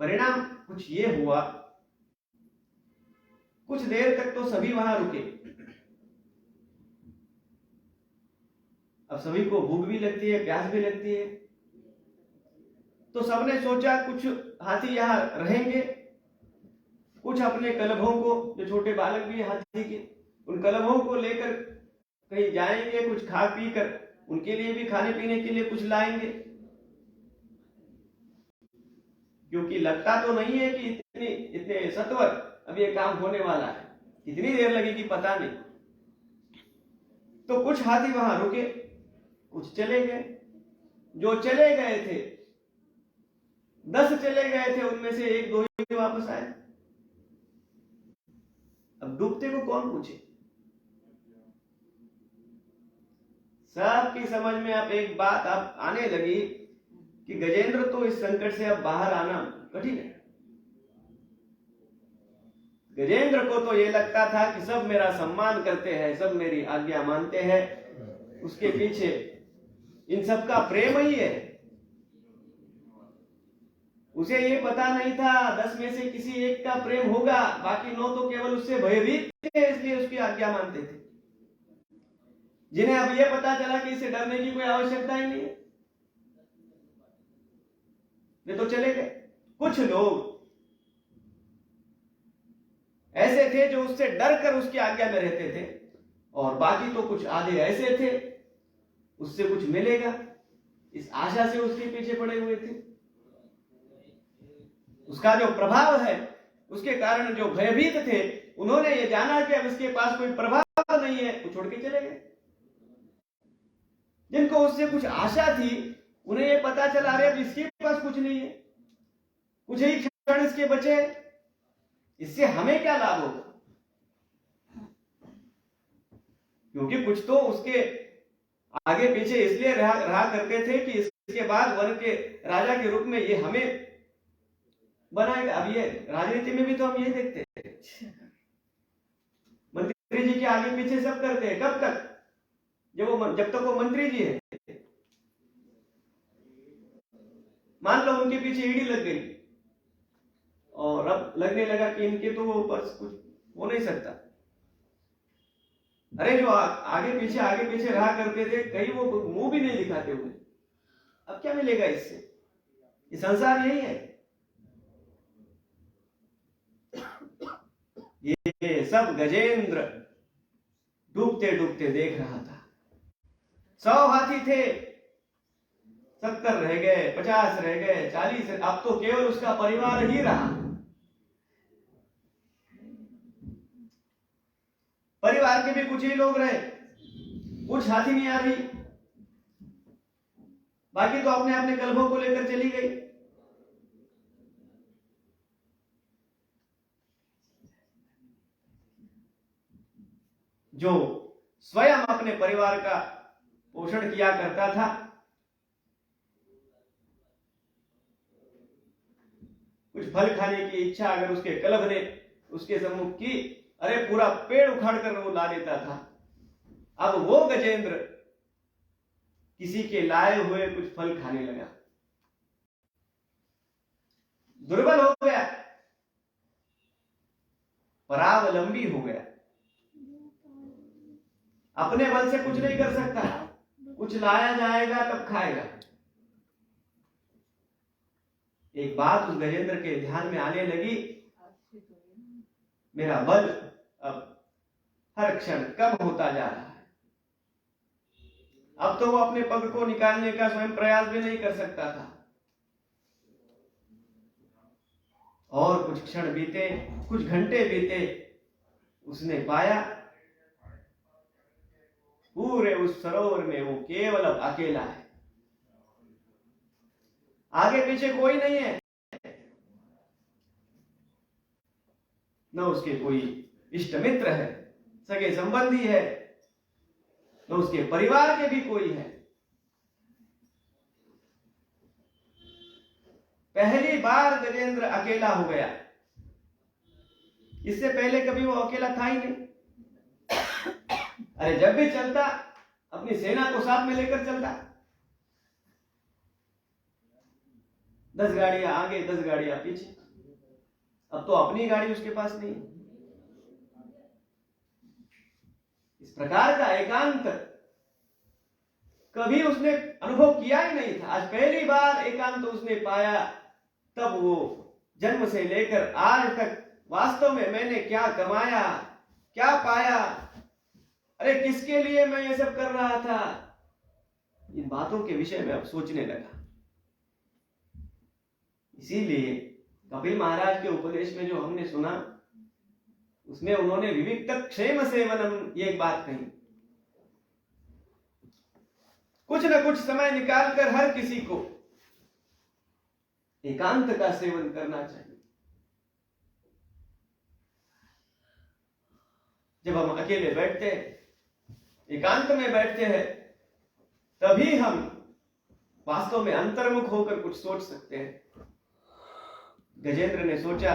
S3: परिणाम कुछ ये हुआ, कुछ देर तक तो सभी वहां रुके। अब सभी को भूख भी लगती है, प्यास भी लगती है, तो सबने सोचा कुछ हाथी यहां रहेंगे, कुछ अपने कलभों को, जो छोटे बालक भी हाथी के, उन कलभों को लेकर कहीं जाएंगे, कुछ खा पी कर उनके लिए भी खाने पीने के लिए कुछ लाएंगे, क्योंकि लगता तो नहीं है कि इतने सत्वर अब ये काम होने वाला है, कितनी देर लगेगी पता नहीं। तो कुछ हाथी वहां रुके, कुछ चले गए। जो चले गए थे 10 चले गए थे, उनमें से 1-2 ही वापस आए। अब डूबते को कौन पूछे? सबकी समझ में अब एक बात अब आने लगी कि गजेंद्र तो इस संकट से अब बाहर आना कठिन है। गजेंद्र को तो ये लगता था कि सब मेरा सम्मान करते हैं, सब मेरी आज्ञा मानते हैं, उसके पीछे इन सब का प्रेम ही है। उसे ये पता नहीं था 10 में से किसी एक का प्रेम होगा, बाकी 9 तो केवल उससे भयभीत थे, इसलिए उसकी आज्ञा मानते थे, जिन्हें अब ये पता चला कि इसे डरने की कोई आवश्यकता ही नहीं है, वे तो चले गए। कुछ लोग ऐसे थे जो उससे डर कर उसकी आज्ञा में रहते थे, और बाकी तो कुछ आधे ऐसे थे उससे कुछ मिलेगा इस आशा से उसके पीछे पड़े हुए थे। उसका जो प्रभाव है, उसके कारण जो भयभीत थे, उन्होंने ये जाना कि अब इसके पास कोई प्रभाव नहीं है, वो छोड़ के चले गए। जिनको उससे कुछ आशा थी, उन्हें ये पता चला अरे अब इसके पास कुछ नहीं है, कुछ ही क्षण इसके बचे, इससे हमें क्या लाभ होगा? क्योंकि कुछ तो उसके आगे पीछे इसलिए रहा करते थे कि इसके बाद वन के राजा के रूप में ये हमें बनाएगा। अब ये राजनीति में भी तो हम यही देखते हैं, मंत्री जी के आगे पीछे सब करते हैं। कब तक? जब तक वो मंत्री जी है। मान लो उनके पीछे ईडी लग गई और अब लगने लगा कि इनके तो ऊपर कुछ हो नहीं सकता। अरे जो आगे पीछे रहा करते थे, कहीं वो मुंह भी नहीं दिखाते हुए, अब क्या मिलेगा इससे? ये संसार यही है। ये सब गजेंद्र डूबते डूबते देख रहा था। 100 हाथी थे, 70 रह गए, 50 रह गए, 40, अब तो केवल उसका परिवार ही रहा। परिवार के भी कुछ ही लोग रहे, कुछ हाथी नहीं आ रही, बाकी तो अपने अपने कलभों को लेकर चली गई। जो स्वयं अपने परिवार का पोषण किया करता था, कुछ फल खाने की इच्छा अगर उसके कलभ ने उसके सम्मुख की, अरे पूरा पेड़ उखाड़ कर वो ला लेता था। अब वो गजेंद्र किसी के लाए हुए कुछ फल खाने लगा, दुर्बल हो गया, परावलंबी हो गया, अपने बल से कुछ नहीं कर सकता, कुछ लाया जाएगा तब खाएगा। एक बात उस गजेंद्र के ध्यान में आने लगी, मेरा बल अब हर क्षण कम होता जा रहा है। अब तो वो अपने पग को निकालने का स्वयं प्रयास भी नहीं कर सकता था। और कुछ क्षण बीते, कुछ घंटे बीते, उसने पाया पूरे उस सरोवर में वो केवल अब अकेला है, आगे पीछे कोई नहीं है, न उसके कोई इष्ट मित्र है, सगे संबंधी है, तो उसके परिवार के भी कोई है। पहली बार गजेंद्र अकेला हो गया। इससे पहले कभी वो अकेला था ही नहीं। अरे जब भी चलता अपनी सेना को साथ में लेकर चलता। 10 गाड़ियां आगे 10 गाड़ियां पीछे। अब तो अपनी गाड़ी उसके पास नहीं। इस प्रकार का एकांत कभी उसने अनुभव किया ही नहीं था। आज पहली बार एकांत उसने पाया। तब वो जन्म से लेकर आज तक वास्तव में मैंने क्या कमाया, क्या पाया, अरे किसके लिए मैं ये सब कर रहा था, इन बातों के विषय में अब सोचने लगा। इसीलिए कपिल महाराज के उपदेश में जो हमने सुना, उसमें उन्होंने विविक्त क्षेम सेवनम ये एक बात कही। कुछ न कुछ समय निकालकर हर किसी को एकांत का सेवन करना चाहिए। जब हम अकेले बैठते हैं, एकांत में बैठते हैं, तभी हम वास्तव में अंतर्मुख होकर कुछ सोच सकते हैं। गजेंद्र ने सोचा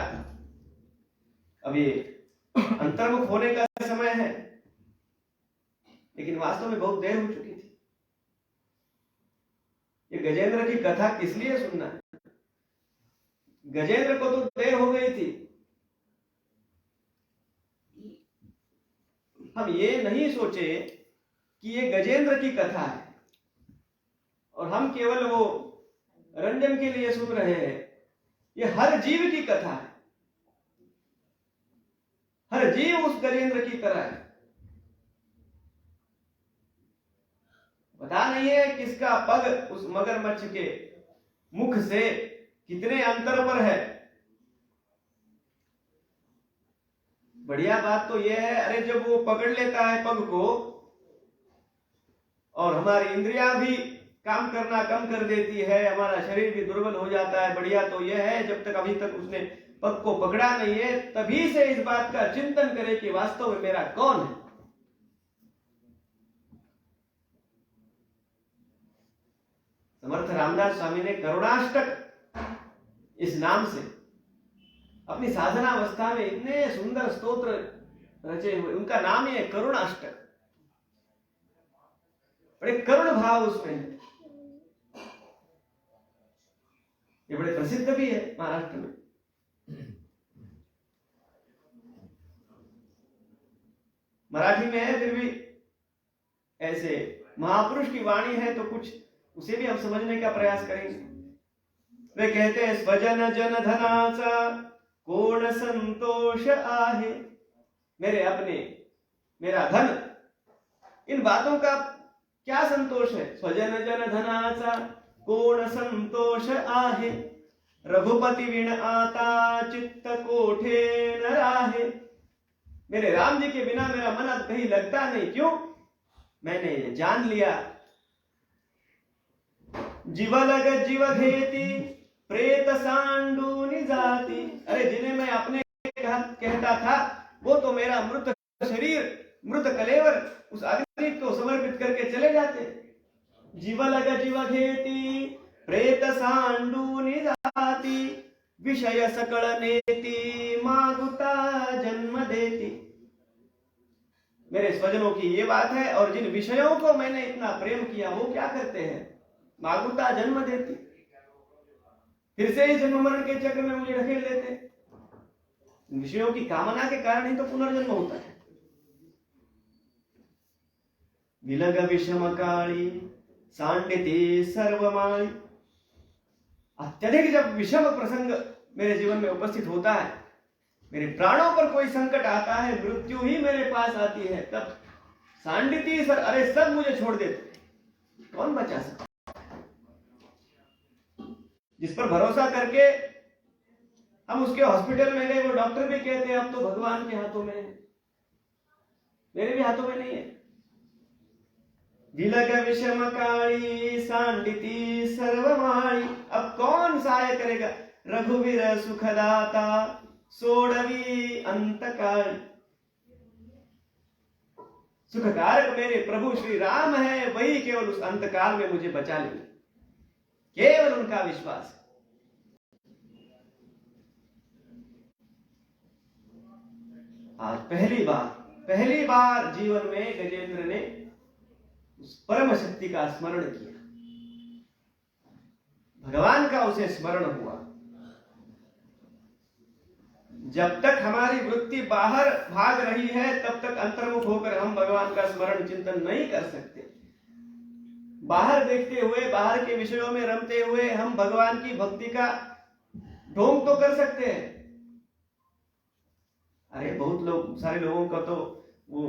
S3: अब ये अंतर्मुख होने का समय है, लेकिन वास्तव में बहुत देर हो चुकी थी। ये गजेंद्र की कथा किस लिए सुनना है? गजेंद्र को तो देर हो गई थी। हम ये नहीं सोचे कि ये गजेंद्र की कथा है और हम केवल वो रंजन के लिए सुन रहे हैं। ये हर जीव की कथा है। हर जीव उस गजेंद्र की तरह है। पता नहीं है किसका पग उस मगरमच्छ के मुख से कितने अंतर पर है। बढ़िया बात तो यह है, अरे जब वो पकड़ लेता है पग को और हमारी इंद्रियां भी काम करना कम कर देती है, हमारा शरीर भी दुर्बल हो जाता है। बढ़िया तो यह है, जब तक अभी तक उसने पग को पकड़ा नहीं है, तभी से इस बात का चिंतन करे कि वास्तव में मेरा कौन है। समर्थ रामदास स्वामी ने करुणाष्टक इस नाम से अपनी साधना अवस्था में इतने सुंदर स्तोत्र रचे हुए। उनका नाम ही है करुणाष्टक। बड़े करुण भाव उसमें है। ये बड़े प्रसिद्ध भी है महाराष्ट्र में। मराठी में है, फिर भी ऐसे महापुरुष की वाणी है तो कुछ उसे भी हम समझने का प्रयास करेंगे। वे कहते हैं, स्वजन जन धनाचा कोण संतोष आहे। मेरे अपने, मेरा धन, इन बातों का क्या संतोष है? स्वजन जन धनाचा कोण संतोष आहे। रघुपति विण आता चित्त कोठे न राहे। मेरे राम जी के बिना मेरा मन अब कहीं लगता नहीं। क्यों? मैंने जान लिया, जीव लग जीव घेती प्रेत सांडूनि जाती। अरे जिन्हें मैं अपने कहता था, वो तो मेरा मृत शरीर, मृत कलेवर उस अग्नि को समर्पित करके चले जाते। जीव लग जीव घेती प्रेत सांडूनि जाती। विषय सकल नेति मागुता जन्म देती। मेरे स्वजनों की ये बात है, और जिन विषयों को मैंने इतना प्रेम किया वो क्या करते हैं? मागुता जन्म देती। फिर से इस जन्म मरण के चक्र में मुझे ढकेल देते। विषयों की कामना के कारण ही तो पुनर्जन्म होता है। विलग विषम काली सांडिति सर्वमाई। अत्यधिक जब विषम प्रसंग मेरे जीवन में उपस्थित होता है, मेरे प्राणों पर कोई संकट आता है, मृत्यु ही मेरे पास आती है, तब सांडिति सर, अरे सब मुझे छोड़ देते। कौन बचा सकता? जिस पर भरोसा करके हम उसके हॉस्पिटल में गए, वो डॉक्टर भी कहते हैं अब तो भगवान के हाथों में है, मेरे भी हाथों में नहीं है। विलग विषम काली सांडिति सर्वमाई। अब कौन सहाय करेगा? रघुवीर सुखदाता सोड़वी अंतकाल। सुखकारक मेरे प्रभु श्री राम है, वही केवल उस अंतकाल में मुझे बचा लेंगे। केवल उनका विश्वास। आज पहली बार जीवन में गजेंद्र ने उस परम शक्ति का स्मरण किया, भगवान का उसे स्मरण हुआ। जब तक हमारी वृत्ति बाहर भाग रही है तब तक अंतर्मुख होकर हम भगवान का स्मरण चिंतन नहीं कर सकते। बाहर देखते हुए, बाहर के विषयों में रमते हुए हम भगवान की भक्ति का ढोंग तो कर सकते हैं। अरे बहुत सारे लोगों का तो वो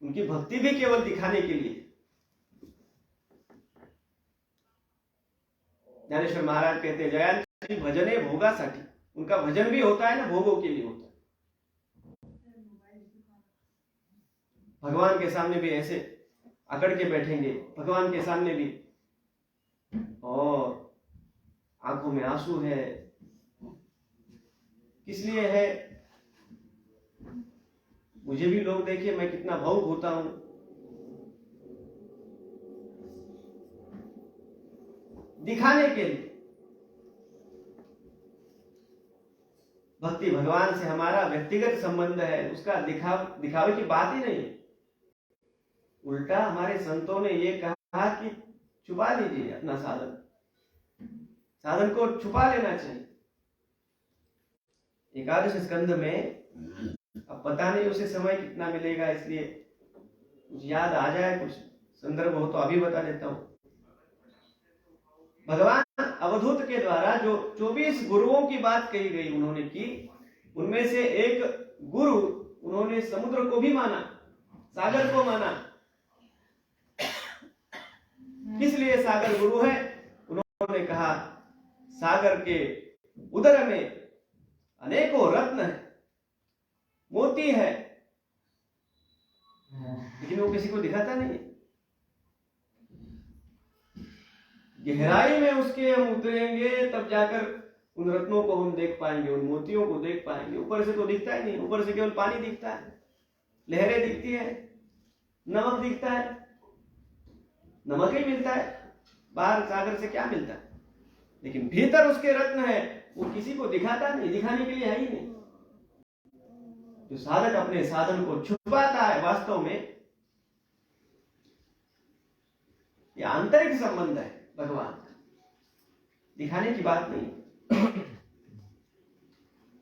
S3: उनकी भक्ति भी केवल दिखाने के लिए। ज्ञानेश्वर महाराज कहते हैं, जयांती भजने भोगासाठी। उनका भजन भी होता है ना, भोगों के लिए होता है। भगवान के सामने भी ऐसे अकड़ के बैठेंगे, भगवान के सामने भी, और आंखों में आंसू है। किस लिए है? मुझे भी लोग देखिए मैं कितना भावुक होता हूं। दिखाने के लिए। भक्ति भगवान से हमारा व्यक्तिगत संबंध है, उसका दिखावे की बात ही नहीं है। उल्टा हमारे संतों ने ये कहा कि छुपा लीजिए अपना साधन को छुपा लेना चाहिए। एकादश स्कंद में, अब पता नहीं उसे समय कितना मिलेगा, इसलिए कुछ याद आ जाए, कुछ संदर्भ हो तो अभी बता देता हूं। भगवान अवधूत के द्वारा जो 24 गुरुओं की बात कही गई उन्होंने की, उनमें से एक गुरु उन्होंने समुद्र को भी माना, सागर को माना। किस लिए सागर गुरु है? उन्होंने कहा सागर के उदर में अनेकों रत्न है, मोती है, लेकिन वो किसी को दिखाता नहीं है। गहराई में उसके हम उतरेंगे तब जाकर उन रत्नों को हम देख पाएंगे, उन मोतियों को देख पाएंगे। ऊपर से तो दिखता ही नहीं, ऊपर से केवल पानी दिखता है, लहरें दिखती है, नमक दिखता है, नमक ही मिलता है, बाहर सागर से क्या मिलता है। लेकिन भीतर उसके रत्न है, वो किसी को दिखाता नहीं, दिखाने के लिए है ही नहीं। जो साधक अपने साधन को छुपाता है, वास्तव में यह आंतरिक संबंध है भगवान, दिखाने की बात नहीं।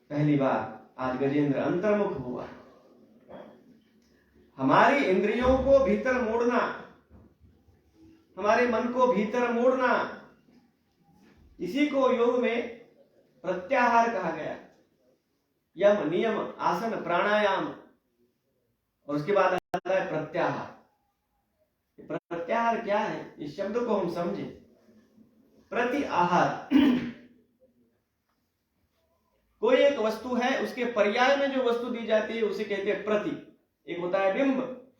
S3: पहली बार आज गजेंद्र अंतर्मुख हुआ। हमारी इंद्रियों को भीतर मोड़ना, हमारे मन को भीतर मोड़ना, इसी को योग में प्रत्याहार कहा गया। यम, नियम, आसन, प्राणायाम, और उसके बाद आता है प्रत्याहार। प्रत्याहार क्या है? इस शब्द को हम समझें। प्रति आहार, कोई एक वस्तु है, उसके पर्याय में जो वस्तु दी जाती है उसे कहते हैं प्रति। एक होता है बिंब,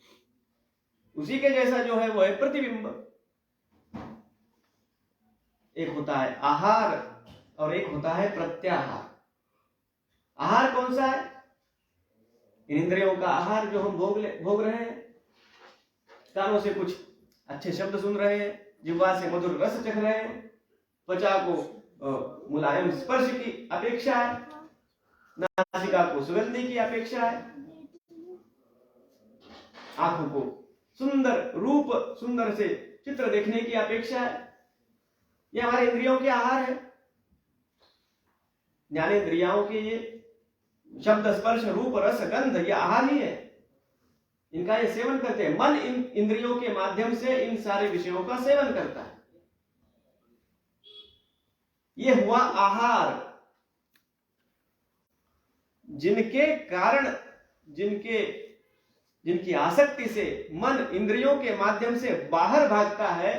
S3: उसी के जैसा जो है वो है प्रतिबिंब। एक होता है आहार और एक होता है प्रत्याहार। आहार कौन सा है? इंद्रियों का आहार जो हम भोग रहे हैं, कानों से कुछ अच्छे शब्द सुन रहे हैं, जिह्वा से मधुर रस चख रहे हैं, त्वचा को मुलायम स्पर्श की अपेक्षा है, नासिका को सुगंधी की अपेक्षा है, आंखों को सुंदर रूप, सुंदर से चित्र देखने की अपेक्षा है। ये हमारे इंद्रियों के आहार है। ज्ञानेंद्रियों के ये शब्द, स्पर्श, रूप, रस, गंध, ये आहार ही है। इनका ये सेवन करते हैं। मन इन इंद्रियों के माध्यम से इन सारे विषयों का सेवन करता है। ये हुआ आहार। जिनके कारण, जिनकी आसक्ति से मन इंद्रियों के माध्यम से बाहर भागता है,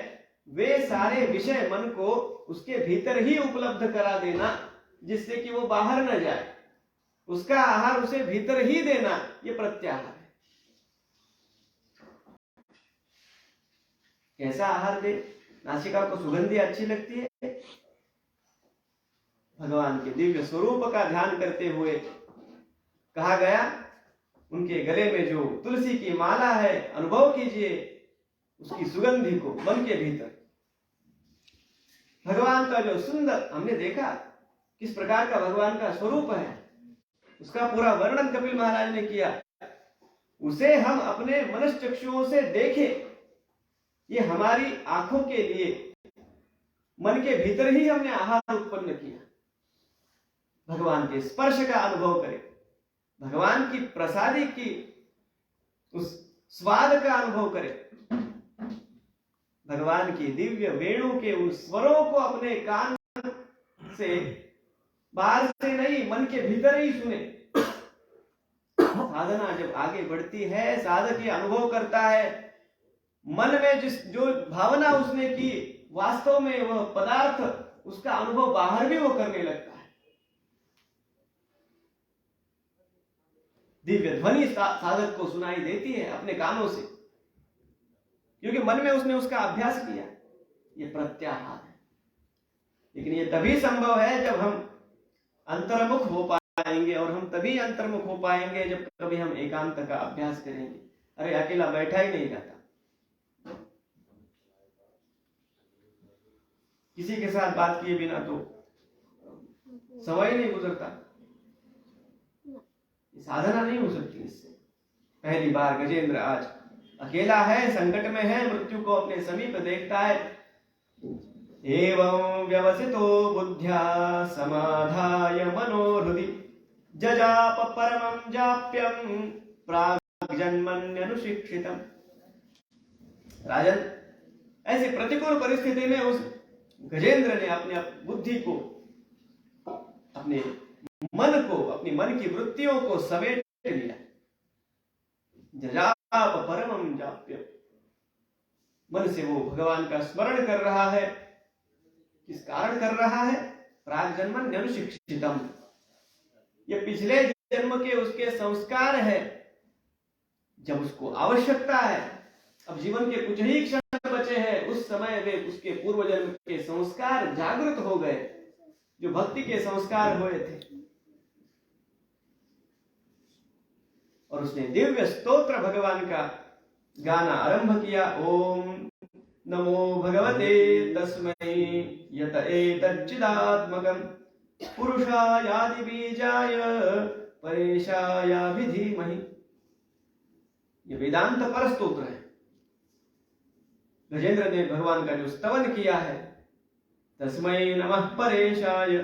S3: वे सारे विषय मन को उसके भीतर ही उपलब्ध करा देना, जिससे कि वो बाहर न जाए। उसका आहार उसे भीतर ही देना, ये प्रत्याहार है। कैसा आहार दे? नासिका को सुगंधी अच्छी लगती है, भगवान के दिव्य स्वरूप का ध्यान करते हुए कहा गया, उनके गले में जो तुलसी की माला है, अनुभव कीजिए उसकी सुगंधि को मन के भीतर। भगवान का जो सुंदर हमने देखा किस प्रकार का भगवान का स्वरूप है, उसका पूरा वर्णन कपिल महाराज ने किया। उसे हम अपने मनश्चक्षुओं से देखें, ये हमारी आंखों के लिए मन के भीतर ही हमने आहार उत्पन्न किया। भगवान के स्पर्श का अनुभव करें, भगवान की प्रसादी की उस स्वाद का अनुभव करें, भगवान की दिव्य वेणु के उन स्वरों को अपने कान से बाहर से नहीं मन के भीतर ही सुने। साधना जब आगे बढ़ती है, साधक ये अनुभव करता है मन में जो भावना उसने की, वास्तव में वह पदार्थ उसका अनुभव बाहर भी वो करने लगता है। दिव्य ध्वनि साधक को सुनाई देती है अपने कानों से, क्योंकि मन में उसने उसका अभ्यास किया। ये प्रत्याहार है, लेकिन ये तभी संभव है जब हम अंतर्मुख हो पाएंगे, और हम तभी अंतर्मुख हो पाएंगे जब कभी हम एकांत का अभ्यास करेंगे। अरे अकेला बैठा ही नहीं जाता, किसी के साथ बात किए बिना तो समय नहीं गुजरता। साधना नहीं हो सकती इससे। पहली बार गजेंद्र आज अकेला है, संकट में है, मृत्यु को अपने समीप देखता है। एवं व्यवसितो बुद्ध्या समाधाय मनोहृदि जजाप परमं जाप्यं प्राग्जन्मन्यनुशिक्षितम्। राजन, ऐसी प्रतिकूल परिस्थिति में उस गजेंद्र ने अपने बुद्धि को, अपने मन को, अपनी मन की वृत्तियों को समेट लिया। जजाप परमं जाप्यम, मन से वो भगवान का स्मरण कर रहा है। किस कारण कर रहा है? प्राग्जन्मन अनुशिक्षितम, ये पिछले जन्म के उसके संस्कार है। जब उसको आवश्यकता है, अब जीवन के कुछ ही क्षण बचे हैं, उस समय वे उसके पूर्व जन्म के संस्कार जागृत हो गए, जो भक्ति के संस्कार हुए थे। और उसने दिव्य स्तोत्र भगवान का गाना आरंभ किया। ओम नमो भगवते तस्मै यत एतच्चिदात्मकं पुरुषायादि बीजाय परेशाय धीमहि। ये वेदांत पर स्तोत्र है। गजेंद्र ने भगवान का जो स्तवन किया है, तस्मै नमः परेशाय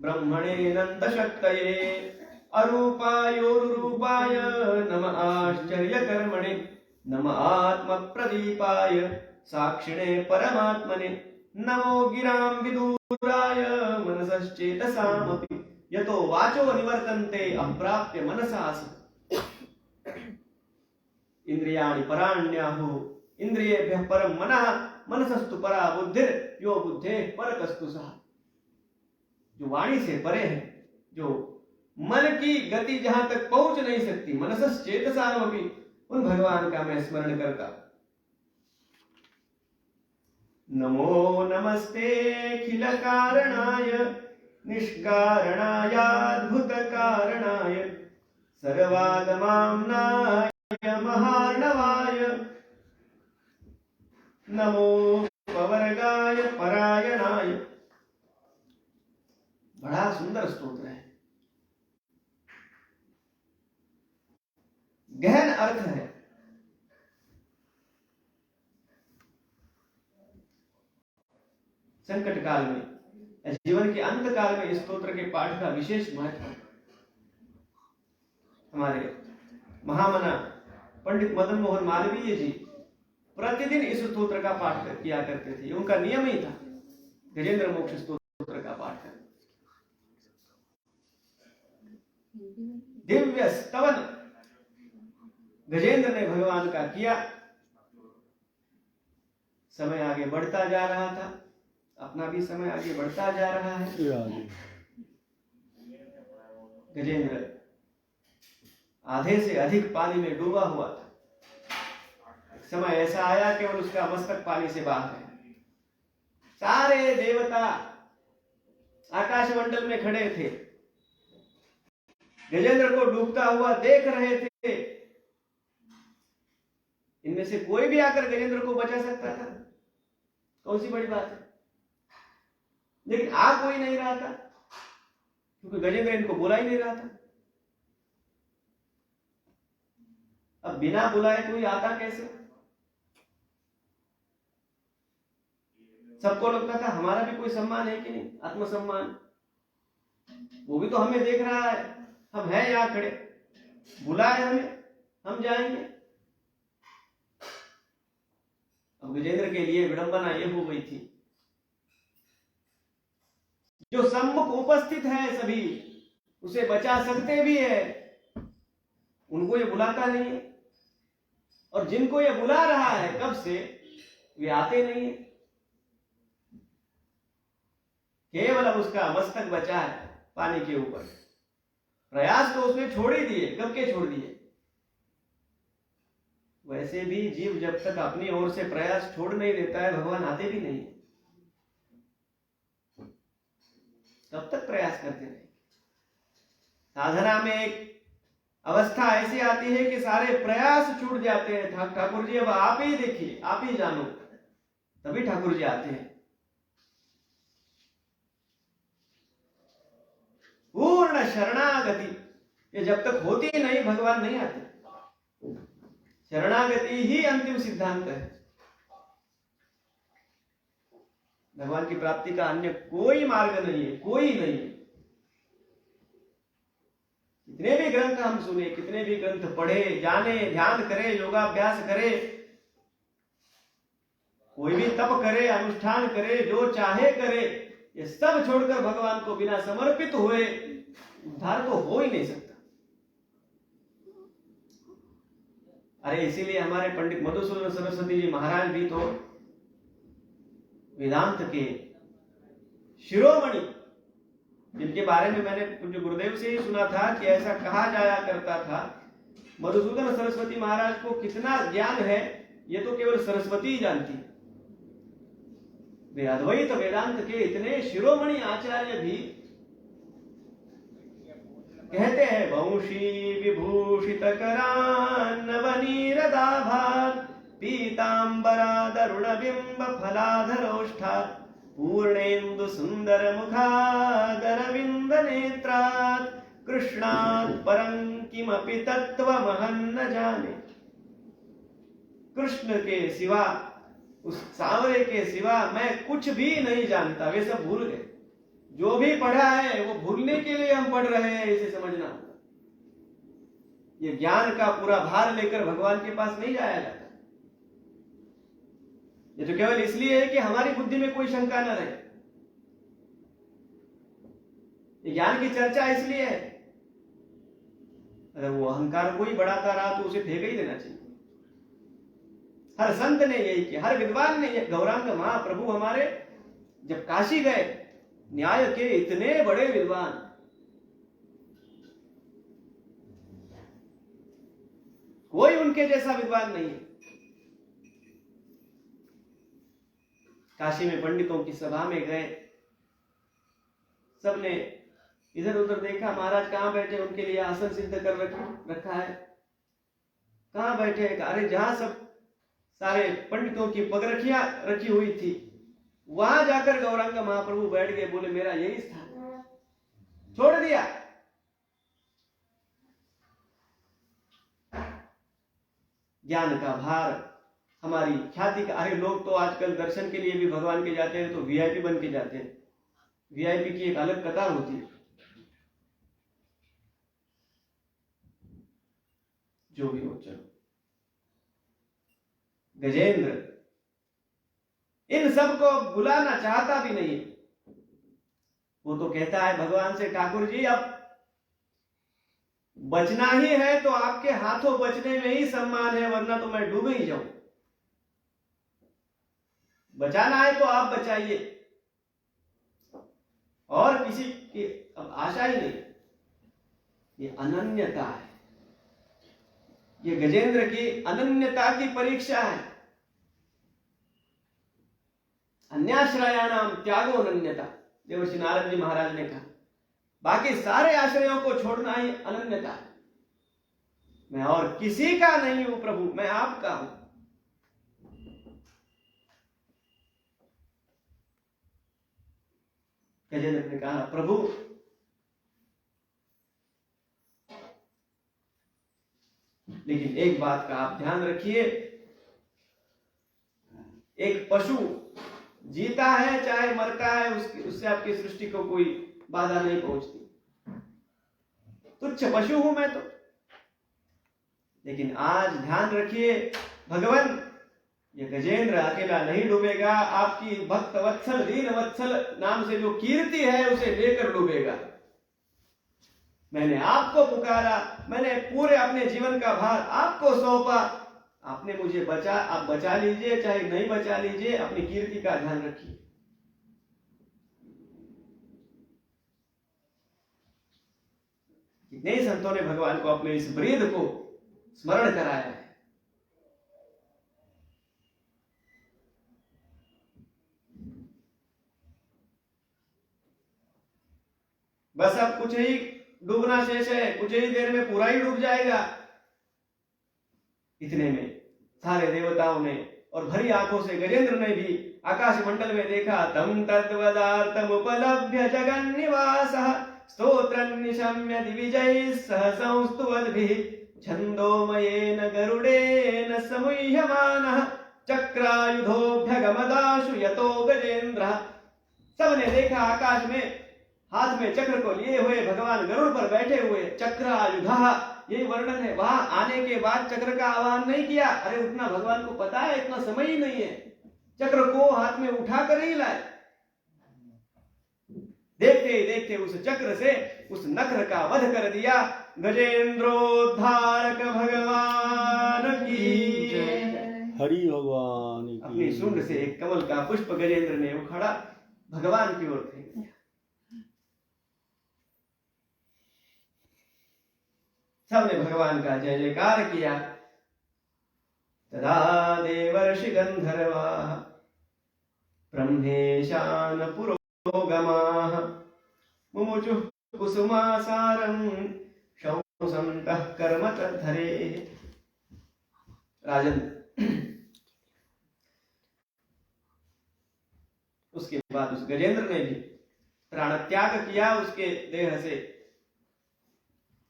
S3: ब्रह्मणे नंद शक्तये अरूपायोरुपाय नमः आश्चर्य कर्मणे नमः आत्म प्रदीपाय साक्षिणे परमात्मने नमो गिरां विदूराय मनसश्चेतसामपि यतो वाचो निवर्तन्ते अप्राप्य मनसासि। इंद्रियाणि पराण्याहुः इंद्रियेभ्यः परं मनः मनसस्तु परा बुद्धिर् यो बुद्धेः परतस्तु सः। जो वाणी से परे है, जो मन की गति जहां तक पहुंच नहीं सकती, मनसश्चेतसामपि, उन भगवान का मैं स्मरण करता। नमो नमस्ते अखिल कारणाय निष्कारणायाद्भुत कारणाय सर्वागमाम्नाय महार्णवाय नमो पवर्गाय परायणाय। बड़ा सुंदर स्तोत्र है, गहन अर्थ है। संकट काल में, जीवन के अंत काल में इस स्तोत्र के पाठ का विशेष महत्व है। हमारे महामना पंडित मदन मोहन मालवीय जी प्रतिदिन इस स्तोत्र का पाठ किया करते थे। उनका नियम ही था गजेंद्र मोक्ष स्तोत्र का पाठ करना। दिव्य स्तवन गजेंद्र ने भगवान का किया। समय आगे बढ़ता जा रहा था, अपना भी समय आगे बढ़ता जा रहा है। गजेंद्र आधे से अधिक पानी में डूबा हुआ था। एक समय ऐसा आया केवल उसका मस्तक पानी से बाहर है। सारे देवता आकाश मंडल में खड़े थे, गजेंद्र को डूबता हुआ देख रहे थे। इनमें से कोई भी आकर गजेंद्र को बचा सकता था, कौन सी बड़ी बात है। लेकिन आ कोई नहीं रहा था, क्योंकि गजेंद्र इनको बुला ही नहीं रहा था। अब बिना बुलाए कोई आता कैसे? सबको लगता था हमारा भी कोई सम्मान है कि नहीं, आत्मसम्मान। वो भी तो हमें देख रहा है, हम हैं यहाँ खड़े, बुलाए हमें, हम जाएंगे। अब गजेंद्र के लिए विडंबना ये हो गई थी, जो सम्मुख उपस्थित है सभी, उसे बचा सकते भी है, उनको ये बुलाता नहीं है। और जिनको ये बुला रहा है कब से, वे आते नहीं है। केवल अब उसका मस्तक बचा है पानी के ऊपर। प्रयास तो उसने छोड़ ही दिए, कब के छोड़ दिए। वैसे भी जीव जब तक अपनी ओर से प्रयास छोड़ नहीं देता है, भगवान आते भी नहीं, तब तक प्रयास करते रहे। साधना में एक अवस्था ऐसी आती है कि सारे प्रयास छूट जाते हैं। ठाकुर जी अब आप ही देखिए, आप ही जानो, तभी ठाकुर जी आते हैं। पूर्ण शरणागति ये जब तक होती नहीं, भगवान नहीं आते। शरणागति ही अंतिम सिद्धांत है। भगवान की प्राप्ति का अन्य कोई मार्ग नहीं है, कोई नहीं है। कितने भी ग्रंथ हम सुने, कितने भी ग्रंथ पढ़े, जाने, ध्यान करे, योगाभ्यास करे, कोई भी तप करे, अनुष्ठान करे, जो चाहे करे, ये सब छोड़कर भगवान को बिना समर्पित हुए उद्धार तो हो ही नहीं सकता। अरे इसीलिए हमारे पंडित मधुसूदन सरस्वती जी महाराज भी तो वेदांत के शिरोमणि, जिनके बारे में मैंने पूज्य गुरुदेव से ही सुना था कि ऐसा कहा जाया करता था, मधुसूदन सरस्वती महाराज को कितना ज्ञान है ये तो केवल सरस्वती ही जानती है। वे अद्वैत वेदांत के इतने शिरोमणि आचार्य भी कहते हैं, वंशी विभूषित करान्नवनीरदाभात् पीतांबरादरुण बिंब फलाधरोष्ठात् पूर्णेन्दु सुंदर मुखादरविंद नेत्रात् कृष्णात् परं किमपि तत्त्वमहं न जाने। कृष्ण के सिवा, उस सांवरे के सिवा मैं कुछ भी नहीं जानता। वे सब भूल गए। जो भी पढ़ा है वो भूलने के लिए हम पढ़ रहे हैं, इसे समझना होगा। ये ज्ञान का पूरा भार लेकर भगवान के पास नहीं जाया जाता। ये तो केवल इसलिए है कि हमारी बुद्धि में कोई शंका न रहे। ये ज्ञान की चर्चा इसलिए है, अगर वो अहंकार कोई बढ़ाता रहा तो उसे फेंक ही देना चाहिए। हर संत ने यही किया, हर विद्वान ने। गौरांग महाप्रभु हमारे जब काशी गए, न्याय के इतने बड़े विद्वान, कोई उनके जैसा विद्वान नहीं है। काशी में पंडितों की सभा में गए, सबने इधर उधर देखा, महाराज कहां बैठे, उनके लिए आसन सिद्ध कर रखा है। कहां बैठे? अरे जहां सब सारे पंडितों की पगरखियां रखी हुई थी, वहां जाकर गौरांग महाप्रभु बैठ गए। बोले मेरा यही स्थान, छोड़ दिया। ज्ञान का भार, हमारी ख्याति का। अरे लोग तो आजकल दर्शन के लिए भी भगवान के जाते हैं तो वीआईपी बन के जाते हैं। वीआईपी की एक अलग कतार होती है। जो भी हो, चलो। गजेंद्र इन सबको बुलाना चाहता भी नहीं। वो तो कहता है भगवान से, ठाकुर जी अब बचना ही है तो आपके हाथों बचने में ही सम्मान है, वरना तो मैं डूब ही जाऊं। बचाना है तो आप बचाइए, और किसी की अब आशा ही नहीं। ये अनन्यता है, ये गजेंद्र की अनन्यता की परीक्षा है। अन्याश्रयाणाम त्यागो अनन्यता, देवर्षि नारद जी महाराज ने कहा। बाकी सारे आश्रयों को छोड़ना ही अनन्यता है। मैं और किसी का नहीं हूं प्रभु, मैं आपका हूं। गजेंद्र ने कहा, प्रभु लेकिन एक बात का आप ध्यान रखिए, एक पशु जीता है चाहे मरता है, उससे आपकी सृष्टि को कोई बाधा नहीं पहुंचती। तुच्छ पशु हूं मैं तो। लेकिन आज ध्यान रखिए भगवान, ये गजेंद्र अकेला नहीं डूबेगा, आपकी भक्त वत्सल दीन वत्सल नाम से जो कीर्ति है उसे लेकर डूबेगा। मैंने आपको पुकारा, मैंने पूरे अपने जीवन का भार आपको सौंपा, आपने मुझे बचा, आप बचा लीजिए चाहे नहीं बचा लीजिए, अपनी कीर्ति का ध्यान रखिए। कितने संतों ने भगवान को अपने इस वृद्ध को स्मरण कराया है। बस अब कुछ ही डूबना शेष है, कुछ ही देर में पूरा ही डूब जाएगा। इतने में सारे देवताओं ने और भरी आंखों से गजेंद्र ने भी आकाश मंडल में देखा। तम तद्वदार्थम उपलभ्य जगन्निवासः स्तोत्रं निशम्य दिविजैः सह संस्तुवद्भिः छन्दोमयेन गरुडेन समुह्यमानः चक्रायुधोऽभ्यगमदाशु यतो गजेंद्रः। सबने देखा आकाश में हाथ में चक्र को लिए हुए भगवान गरुड़ पर बैठे हुए। चक्रायुधः, यही वर्णन है। वहां आने के बाद चक्र का आह्वान नहीं किया, अरे उतना भगवान को पता है इतना समय ही नहीं है, चक्र को हाथ में उठा कर ही लाए। देखते ही देखते उस चक्र से उस नक्र का वध कर दिया। गजेंद्रोद्धारक भगवान की
S2: हरि भगवान की।
S3: अपनी सूंड से एक कमल का पुष्प गजेंद्र ने उखाड़ा, भगवान की ओर फेंक दिया। सबने भगवान का जय जयकार किया। तदा देवर्षि गंधर्वाः ब्रह्मेशान पुरोगमाः मुमुचुः कुसुमासारं शंसन्तः कर्म तद्धरेः। राजन, उसके बाद उस गजेंद्र ने भी प्राण त्याग किया। उसके देह से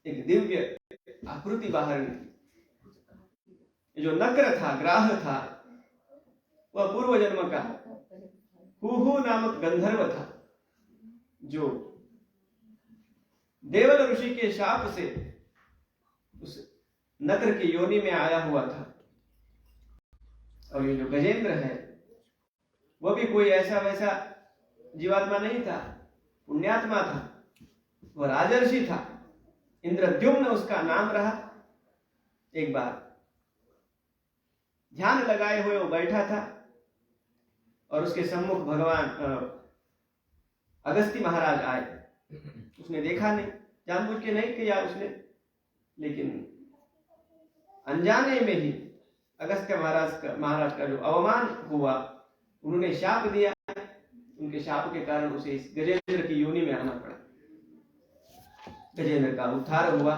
S3: एक दिव्य आकृति बाहर निकली। जो नक्र था, ग्राह था, वह पूर्व जन्म का हुहु नामक गंधर्व था, जो देवल ऋषि के शाप से उस नक्र की योनि में आया हुआ था। और ये जो गजेंद्र है वह भी कोई ऐसा वैसा जीवात्मा नहीं था, पुण्यात्मा था, वह राजर्षि था। इंद्रद्युम्न उसका नाम रहा। एक बार ध्यान लगाए हुए वो बैठा था और उसके सम्मुख भगवान अगस्त्य महाराज आए। उसने देखा नहीं, जानबूझ के नहीं किया उसने, लेकिन अनजाने में ही अगस्त्य महाराज का जो अवमान हुआ, उन्होंने शाप दिया। उनके शाप के कारण उसे इस गजेंद्र की योनि में आना पड़ा। गजेंद्र का उद्धार हुआ।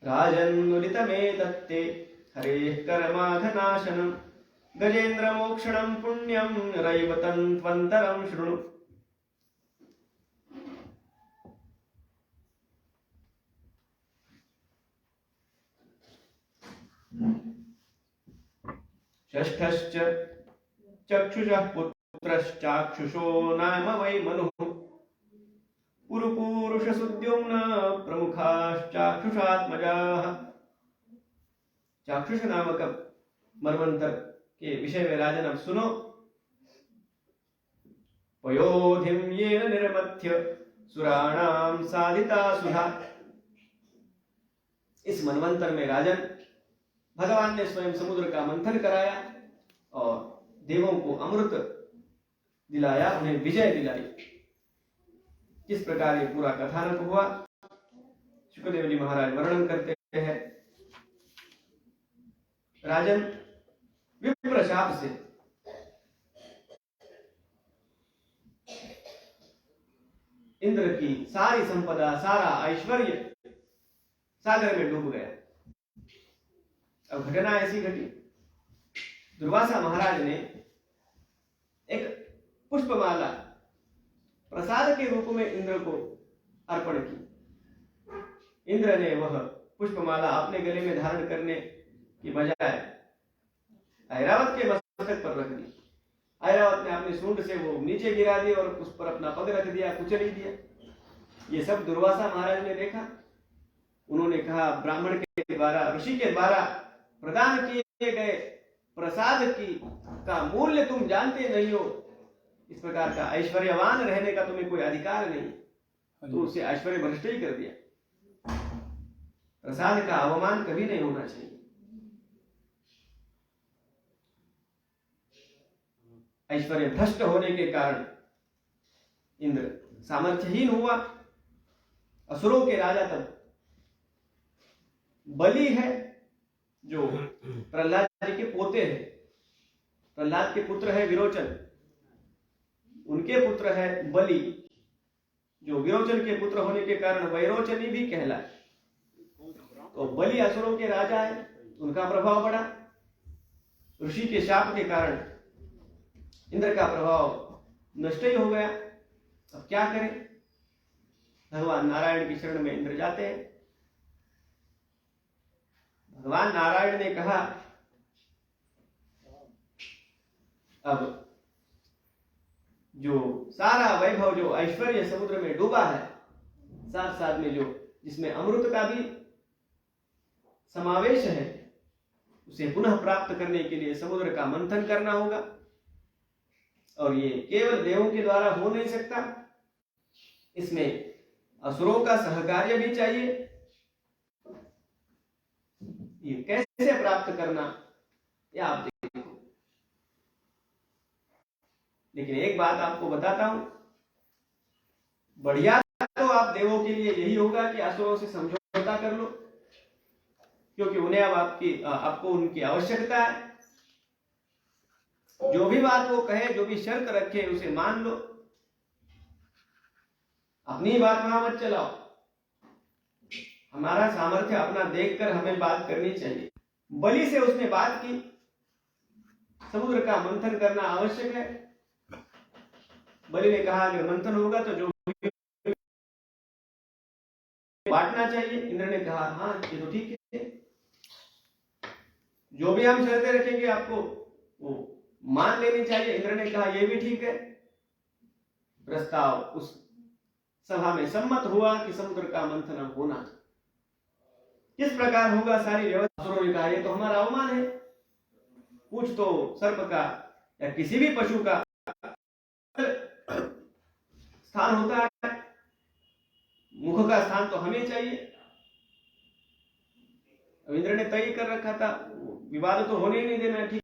S3: राजन्नुलितमेतत्ते हरेः कर्माधनाशनम् गजेंद्र मोक्षणं पुण्यं रैवतं त्वन्तरं शृणु। षष्ठश्च चक्षुषः पुत्रश्चाक्षुषो नाम वै मनुः पुरुपूरुषसुद्युम्न प्रमुखाश्चाक्षुषात्मजाः। चाक्षुष नामक मन्वंतर के विषय में राजन अब सुनो। पयोधिम येन निर्मथ्य सुराणाम साधिता सुधा। इस मन्वंतर में राजन भगवान ने स्वयं समुद्र का मंथन कराया और देवों को अमृत दिलाया, उन्हें विजय दिलाई। किस प्रकार ये पूरा कथानक हुआ शुकदेव जी महाराज वर्णन करते हैं। राजन विप्र शाप से इंद्र की सारी संपदा, सारा ऐश्वर्य सागर में डूब गया। अब घटना ऐसी घटी, दुर्वासा महाराज ने एक पुष्पमाला प्रसाद के रूप में इंद्र को अर्पण की। इंद्र ने वह पुष्पमाला अपने गले में धारण करने की बजाय ऐरावत के मस्तक पर रख दी। ऐरावत ने अपने सूंड से वो नीचे गिरा दी और उस पर अपना पग रख दिया, कुचल ही दिया। ये सब दुर्वासा महाराज ने देखा। उन्होंने कहा, ब्राह्मण के द्वारा, ऋषि के द्वारा प्रदान किए गए प्रसाद की का मूल्य तुम जानते नहीं हो। इस प्रकार का ऐश्वर्यवान रहने का तुम्हें कोई अधिकार नहीं, तो उसे ऐश्वर्य भ्रष्ट ही कर दिया। प्रसाद का अवमान कभी नहीं होना चाहिए। ऐश्वर्य भ्रष्ट होने के कारण इंद्र सामर्थ्यहीन हुआ। असुरों के राजा तब बलि है, जो प्रहलाद जी के पोते हैं। प्रहलाद के पुत्र है विरोचन, उनके पुत्र है बलि, जो विरोचन के पुत्र होने के कारण वैरोचनी भी कहलाए। तो बलि असुरों के राजा है, उनका प्रभाव बढ़ा। ऋषि के शाप के कारण इंद्र का प्रभाव नष्ट ही हो गया। अब क्या करें? भगवान नारायण की शरण में इंद्र जाते हैं। भगवान नारायण ने कहा, अब जो सारा वैभव, जो ऐश्वर्य समुद्र में डूबा है, साथ साथ में जो जिसमें अमृत का भी समावेश है, उसे पुनः प्राप्त करने के लिए समुद्र का मंथन करना होगा। और ये केवल देवों के द्वारा हो नहीं सकता, इसमें असुरों का सहकार्य भी चाहिए। ये कैसे प्राप्त करना, ये आप देखो। लेकिन एक बात आपको बताता हूं, बढ़िया तो आप देवों के लिए यही होगा कि असुरों से समझौता कर लो, क्योंकि उन्हें अब आपको उनकी आवश्यकता है। जो भी बात वो कहे, जो भी शर्त रखे, उसे मान लो। अपनी बात वहां मत चलाओ। हमारा सामर्थ्य अपना देखकर हमें बात करनी चाहिए। बलि से उसने बात की, समुद्र का मंथन करना आवश्यक है। बलि ने कहा, अगर मंथन होगा तो जो बांटना चाहिए। इंद्र ने कहा, हाँ ये तो ठीक है, जो भी हम शर्तें रखेंगे आपको वो मान लेनी चाहिए। इंद्र ने कहा, ये भी ठीक है। प्रस्ताव उस सभा में सम्मत हुआ कि समुद्र का मंथन अब होना। किस प्रकार होगा सारी व्यवस्था? असुरों ने कहा, ये तो हमारा अवमान है। पूछ तो सर्प का या किसी भी पशु का स्थान होता है, मुख का स्थान तो हमें चाहिए। अब इंद्र ने तय कर रखा था, विवाद तो होने ही नहीं देना। ठीक